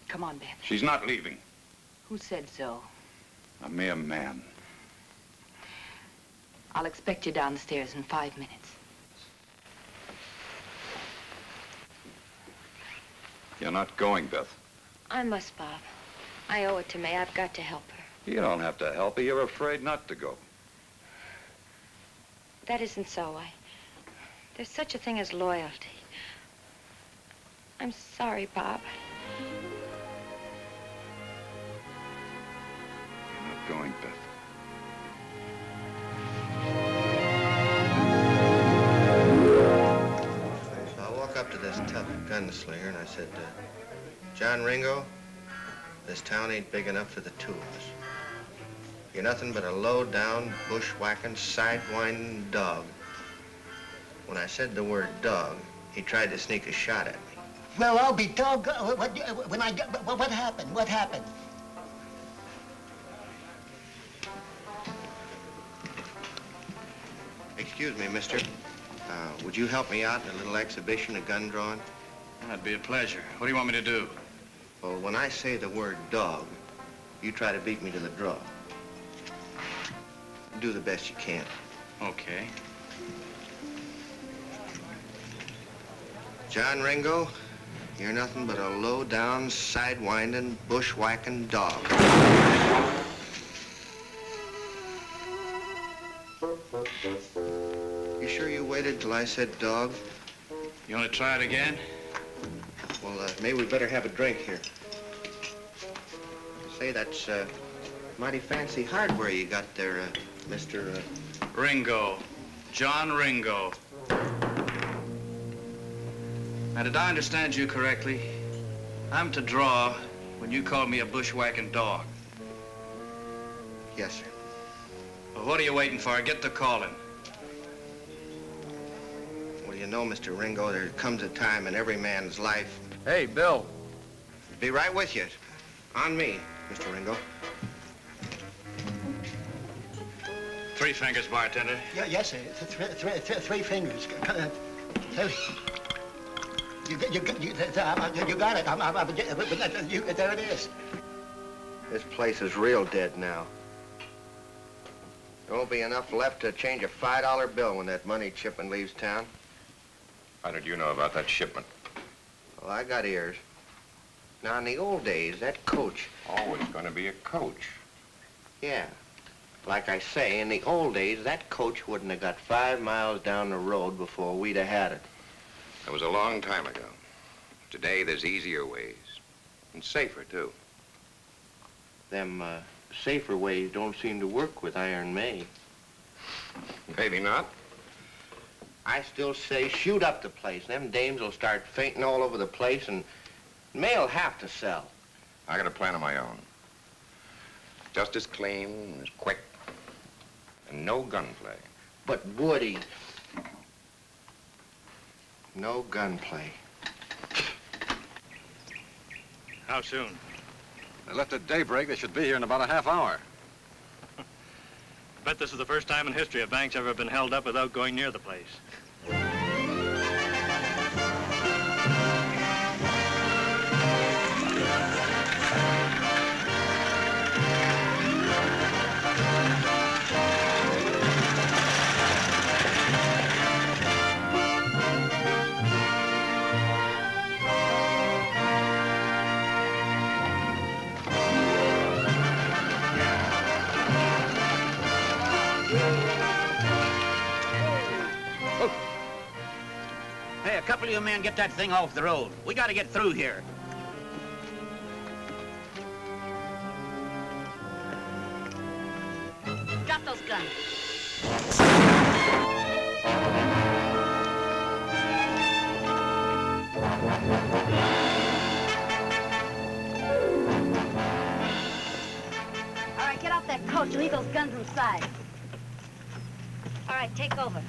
S12: Come on, Beth.
S7: She's not leaving.
S12: Who said so?
S7: A mere man.
S12: I'll expect you downstairs in 5 minutes.
S7: You're not going, Beth.
S3: I must, Bob. I owe it to May. I've got to help her.
S7: You don't have to help her. You're afraid not to go.
S3: That isn't so. There's such a thing as loyalty. I'm sorry, Bob.
S7: You're not going, Beth.
S4: So I walk up to this tough gunslinger and I said, John Ringo, this town ain't big enough for the two of us. You're nothing but a low-down, bushwhacking, sidewinding dog. When I said the word dog, he tried to sneak a shot at me.
S5: Well, I'll be dog. What happened? What happened?
S4: Excuse me, mister. Would you help me out in a little exhibition of gun drawing?
S16: That'd be a pleasure. What do you want me to do?
S4: Well, when I say the word dog, you try to beat me to the draw. Do the best you can.
S16: Okay.
S4: John Ringo, you're nothing but a low-down, sidewinding, bushwhacking dog. You sure you waited till I said dog?
S16: You want to try it again?
S4: Well, maybe we better have a drink here. Say, that's mighty fancy hardware you got there, Mr.
S16: Ringo. John Ringo. Now, did I understand you correctly? I'm to draw when you call me a bushwhacking dog.
S4: Yes, sir.
S16: Well, what are you waiting for? Get to calling.
S4: Well, you know, Mr. Ringo, there comes a time in every man's life.
S8: Hey, Bill.
S4: Be right with you. On me, Mr. Ringo.
S16: 3 fingers, bartender.
S5: Yeah, yes, sir. Three fingers. You got it. There it is.
S4: This place is real dead now. There won't be enough left to change a $5 bill when that money shipment leaves town.
S1: How did you know about that shipment?
S4: Well, I got ears. Now, in the old days, that coach...
S1: Always going to be a coach.
S4: Yeah. Like I say, in the old days, that coach wouldn't have got 5 miles down the road before we'd have had it.
S1: That was a long time ago. Today, there's easier ways. And safer, too.
S4: Them, safer ways don't seem to work with Iron May.
S1: Maybe not.
S4: I still say shoot up the place. Them dames will start fainting all over the place, and May'll have to sell.
S1: I got a plan of my own. Just as clean, as quick, and no gunplay.
S4: But Woody, no gunplay.
S9: How soon?
S7: They left at daybreak. They should be here in about a half hour.
S9: Bet this is the first time in history a bank's ever been held up without going near the place.
S20: couple of you men get that thing off the road. We gotta get through here.
S14: Drop those guns. All right, get off that coach and leave those guns inside. All right, take over.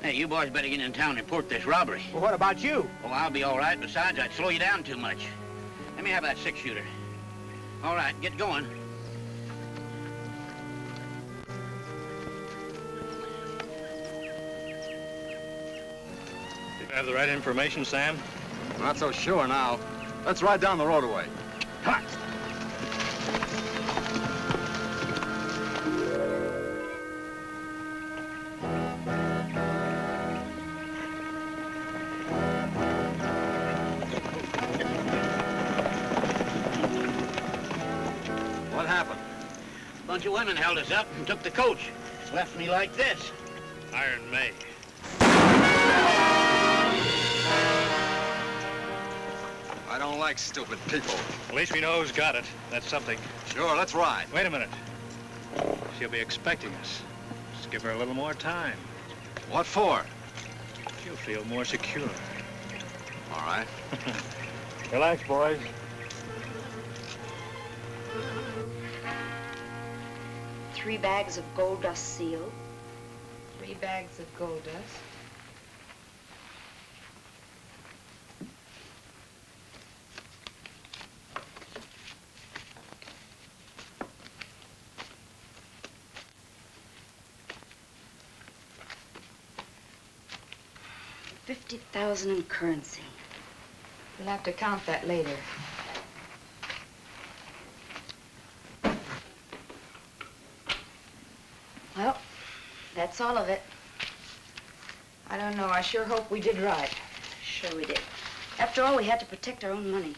S20: Hey, you boys better get in town and report this robbery.
S13: Well, what about you?
S20: Oh, I'll be all right. Besides, I'd slow you down too much. Let me have that six-shooter. All right, get going.
S9: You have the right information, Sam?
S8: I'm not so sure now. Let's ride down the road away.
S20: Come on.
S8: What happened?
S20: A bunch of women held us up and took the coach. Left me like this.
S9: Iron May.
S8: I don't like stupid people.
S9: At least we know who's got it. That's something.
S8: Sure, let's ride.
S9: Wait a minute. She'll be expecting us. Just give her a little more time.
S8: What for?
S9: She'll feel more secure.
S8: All right.
S9: Relax, boys.
S14: Three bags of gold dust seal.
S12: 3 bags of gold dust.
S14: $50,000 in currency.
S12: We'll have to count that later.
S14: Well, that's all of it.
S12: I don't know. I sure hope we did right.
S14: Sure we did. After all, we had to protect our own money.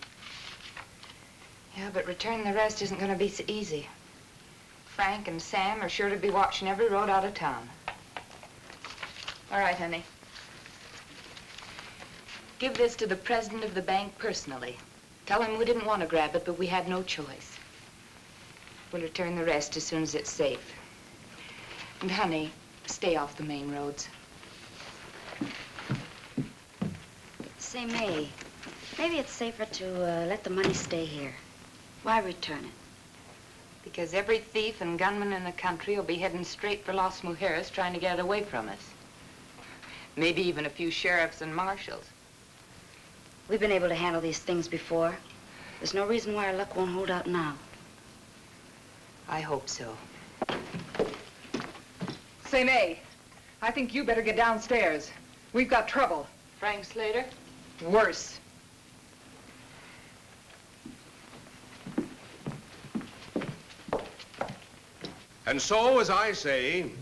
S12: Yeah, but returning the rest isn't going to be so easy. Frank and Sam are sure to be watching every road out of town. All right, honey. Give this to the president of the bank personally. Tell him we didn't want to grab it, but we had no choice. We'll return the rest as soon as it's safe. And, honey, stay off the main roads.
S14: Say, May, maybe it's safer to let the money stay here. Why return it?
S12: Because every thief and gunman in the country will be heading straight for Las Mujeres trying to get it away from us. Maybe even a few sheriffs and marshals.
S14: We've been able to handle these things before. There's no reason why our luck won't hold out now.
S12: I hope so. Say, May, I think you better get downstairs. We've got trouble. Frank Slater? Worse.
S10: And so, as I say,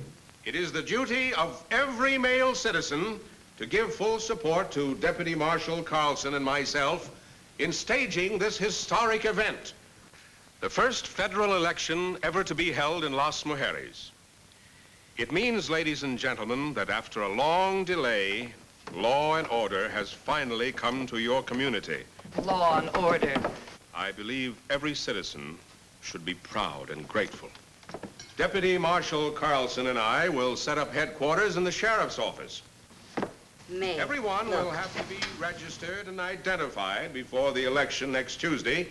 S10: it is the duty of every male citizen to give full support to Deputy Marshal Carlson and myself in staging this historic event, the first federal election ever to be held in Las Mujeres. It means, ladies and gentlemen, that after a long delay, law and order has finally come to your community.
S12: Law and order.
S10: I believe every citizen should be proud and grateful. Deputy Marshal Carlson and I will set up headquarters in the sheriff's office.
S14: May.
S10: Everyone will have to be registered and identified before the election next Tuesday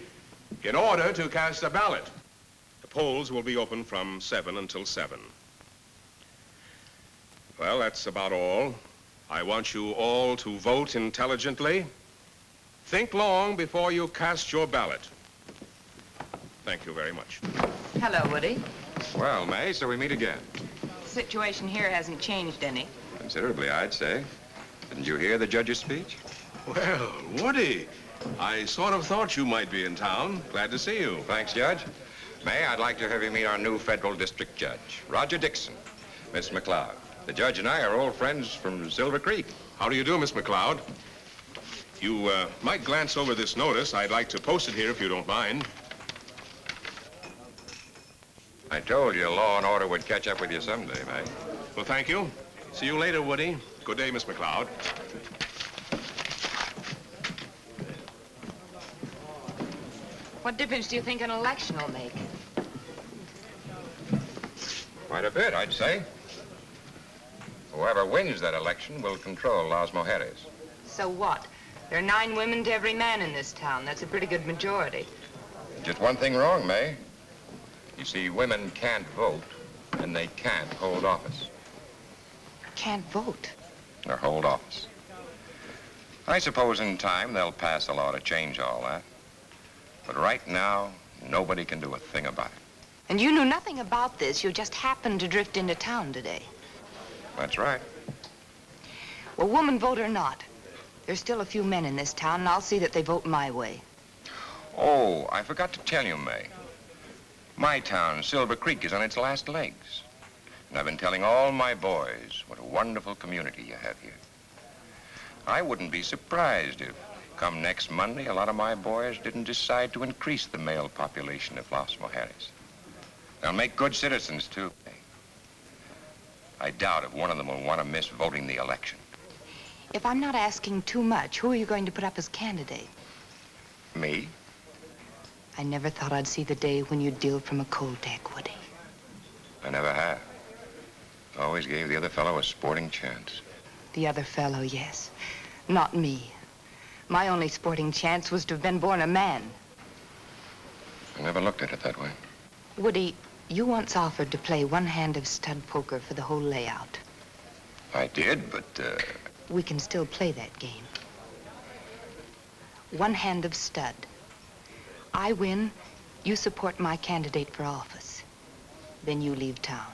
S10: in order to cast a ballot. The polls will be open from 7 until 7. Well, that's about all. I want you all to vote intelligently. Think long before you cast your ballot. Thank you very much.
S12: Hello, Woody.
S1: Well, May, so we meet again.
S12: The situation here hasn't changed any.
S1: Considerably, I'd say. Didn't you hear the judge's speech?
S10: Well, Woody, I sort of thought you might be in town. Glad to see you.
S1: Thanks, Judge. May, I'd like to have you meet our new federal district judge, Roger Dixon, Miss McLeod. The judge and I are old friends from Silver Creek.
S10: How do you do, Miss McLeod? You might glance over this notice. I'd like to post it here if you don't mind.
S1: I told you law and order would catch up with you someday, May.
S10: Well, thank you. See you later, Woody. Good day, Miss McLeod.
S12: What difference do you think an election will make?
S1: Quite a bit, I'd say. Whoever wins that election will control Las Mujeres.
S12: So what? There are 9 women to every man in this town. That's a pretty good majority.
S1: Just one thing wrong, May. You see, women can't vote, and they can't hold office.
S12: Can't vote?
S1: Or hold office. I suppose in time they'll pass a law to change all that. But right now, nobody can do a thing about it.
S12: And you knew nothing about this. You just happened to drift into town today.
S1: That's right.
S12: Well, woman vote or not, there's still a few men in this town, and I'll see that they vote my way.
S1: Oh, I forgot to tell you, May. My town, Silver Creek, is on its last legs. And I've been telling all my boys what a wonderful community you have here. I wouldn't be surprised if, come next Monday, a lot of my boys didn't decide to increase the male population of Las Mujeres. They'll make good citizens, too. I doubt if one of them will want to miss voting the election.
S12: If I'm not asking too much, who are you going to put up as candidate?
S1: Me?
S12: I never thought I'd see the day when you'd deal from a cold deck, Woody.
S1: I never have. Always gave the other fellow a sporting chance.
S12: The other fellow, yes. Not me. My only sporting chance was to have been born a man.
S1: I never looked at it that way.
S12: Woody, you once offered to play one hand of stud poker for the whole layout.
S1: I did, but,
S12: We can still play that game. One hand of stud. I win, you support my candidate for office. Then you leave town.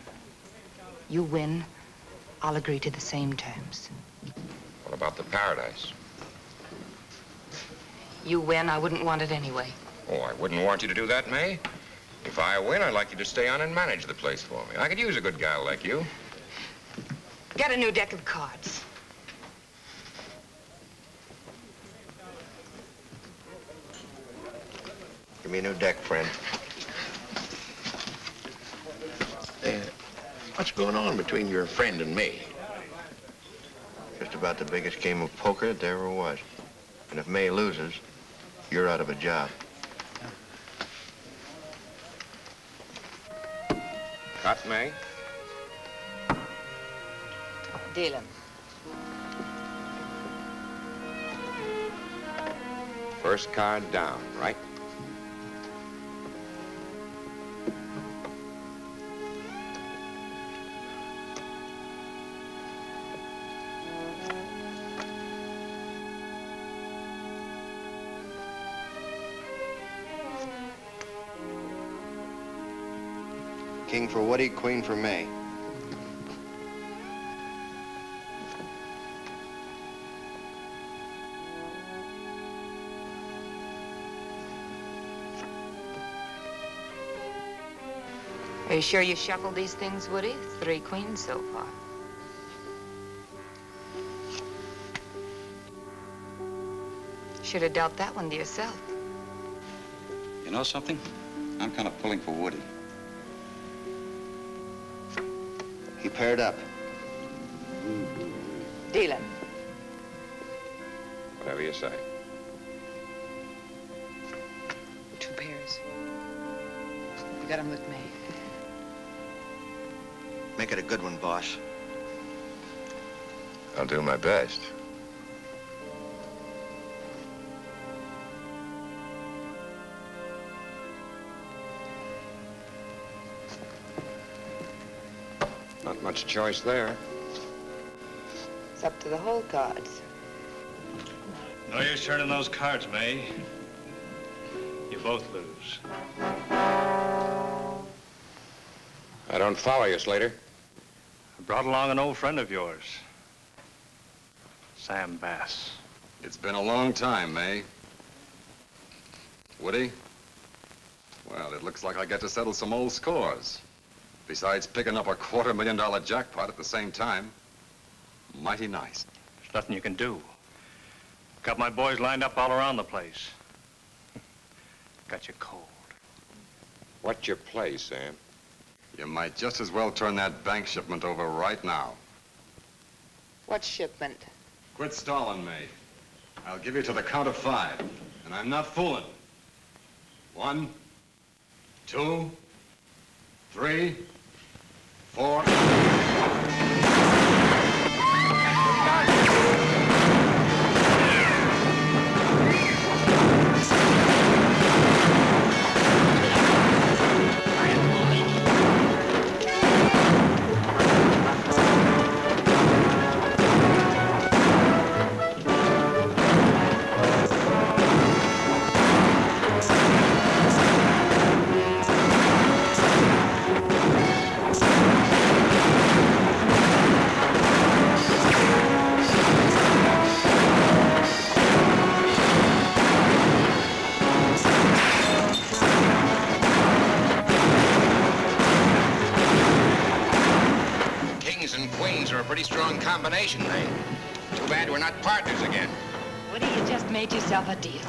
S12: You win, I'll agree to the same terms.
S1: What about the paradise?
S12: You win, I wouldn't want it anyway.
S1: Oh, I wouldn't want you to do that, May. If I win, I'd like you to stay on and manage the place for me. I could use a good gal like you.
S12: Get a new deck of cards.
S4: Give me a new deck, friend.
S17: What's going on between your friend and me?
S4: Just about the biggest game of poker that there ever was. And if May loses, you're out of a job.
S1: Cut, May?
S12: Dealing.
S1: First card down, right?
S4: King for Woody, queen for May.
S12: Are you sure you shuffled these things, Woody? 3 queens so far. Should have dealt that one to yourself.
S7: You know something? I'm kind of pulling for Woody.
S4: He paired up.
S12: Dealing.
S1: Whatever you say.
S12: 2 pairs. You got 'em with me.
S4: Make it a good one, boss.
S1: I'll do my best. Not much choice there.
S12: It's up to the whole cards.
S9: No use turning those cards, May. You both lose.
S1: I don't follow you, Slater.
S9: I brought along an old friend of yours, Sam Bass.
S7: It's been a long time, May.
S21: Woody? Well, it looks like I get to settle some old scores. Besides picking up a $250,000 jackpot at the same time. Mighty nice.
S9: There's nothing you can do. Got my boys lined up all around the place. Got you cold.
S1: What's your play, Sam?
S21: You might just as well turn that bank shipment over right now.
S22: What shipment?
S21: Quit stalling me. I'll give you to the count of 5, and I'm not fooling. 1, 2, 3, 4.
S1: Combination, eh? Too bad we're not partners again.
S12: Woody, you just made yourself a deal.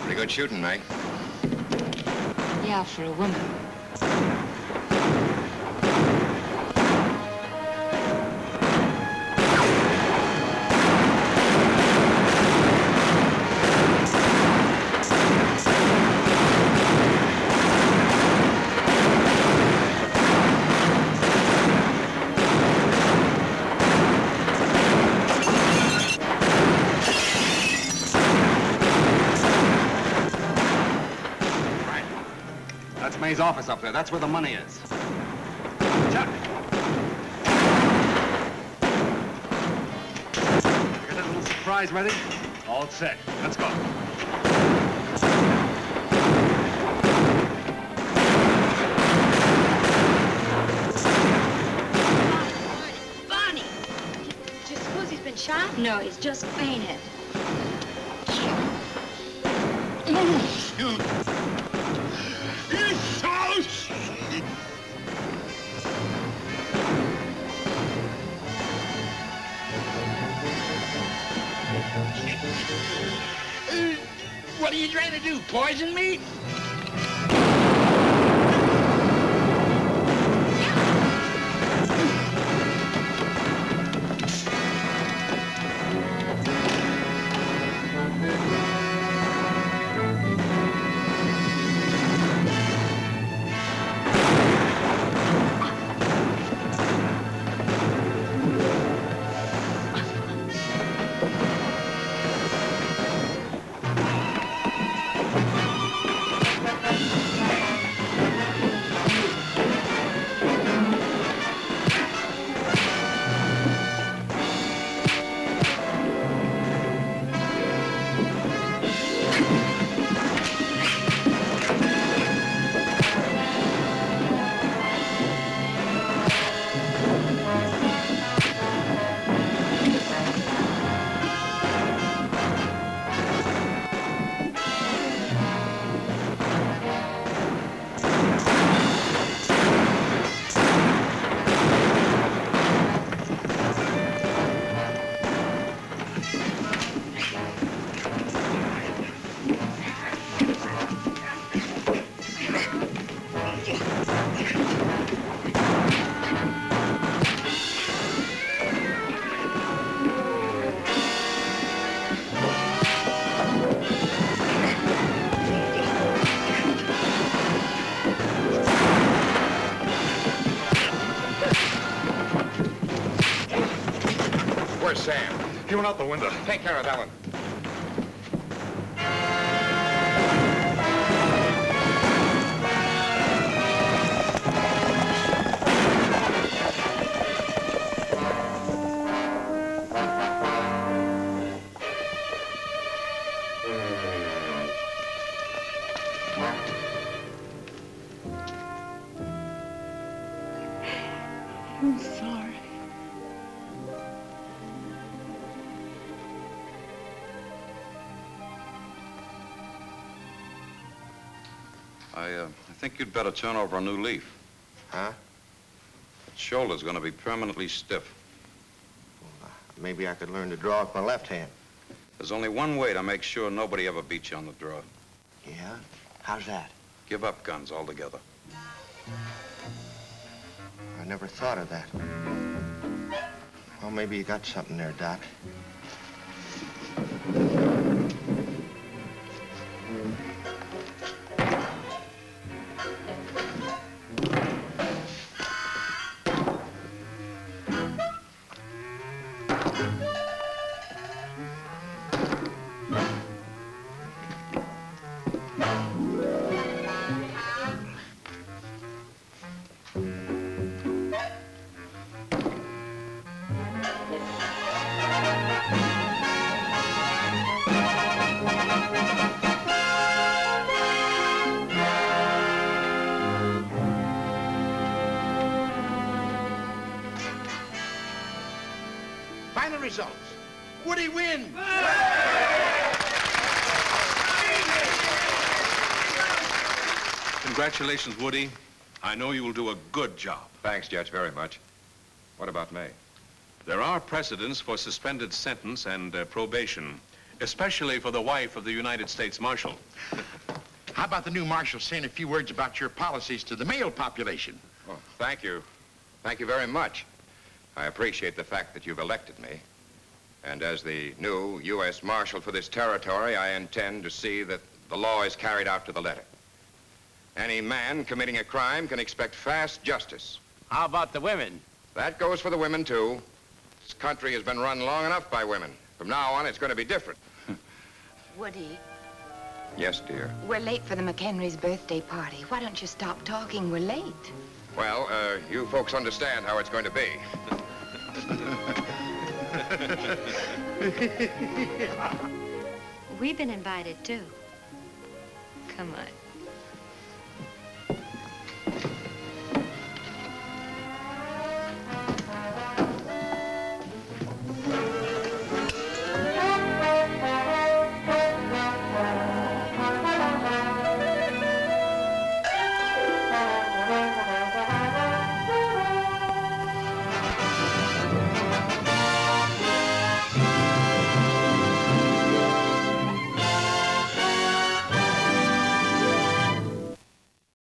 S1: Pretty good shooting, Meg.
S12: Yeah, for a woman.
S21: May's office up there. That's where the money is. Chuck! Got that little surprise ready?
S9: All set. Let's go.
S3: Bonnie! Do you suppose he's been shot? No, he's just fainted.
S20: What are you trying to do, poison me?
S1: Where's Sam?
S21: He went out the window.
S1: Take care of that one.
S12: I'm sorry.
S7: I think you'd better turn over a new leaf.
S4: Huh?
S7: That shoulder's going to be permanently stiff.
S4: Maybe I could learn to draw with my left hand.
S7: There's only one way to make sure nobody ever beats you on the draw.
S4: Yeah? How's that?
S7: Give up guns altogether.
S4: I never thought of that. Well, maybe you got something there, Doc.
S13: Final results. Woody wins.
S10: Congratulations, Woody. I know you will do a good job.
S1: Thanks, Judge, very much. What about me?
S10: There are precedents for suspended sentence and probation, especially for the wife of the United States Marshal.
S13: How about the new marshal saying a few words about your policies to the male population?
S1: Oh, thank you. Thank you very much. I appreciate the fact that you've elected me. And as the new U.S. Marshal for this territory, I intend to see that the law is carried out to the letter. Any man committing a crime can expect fast justice.
S8: How about the women?
S1: That goes for the women, too. This country has been run long enough by women. From now on, it's going to be different.
S12: Woody,
S1: Yes, dear.
S12: we're late for the McHenry's birthday party. Why don't you stop talking? We're late.
S1: Well, you folks understand how it's going to be.
S3: We've been invited, too. Come on.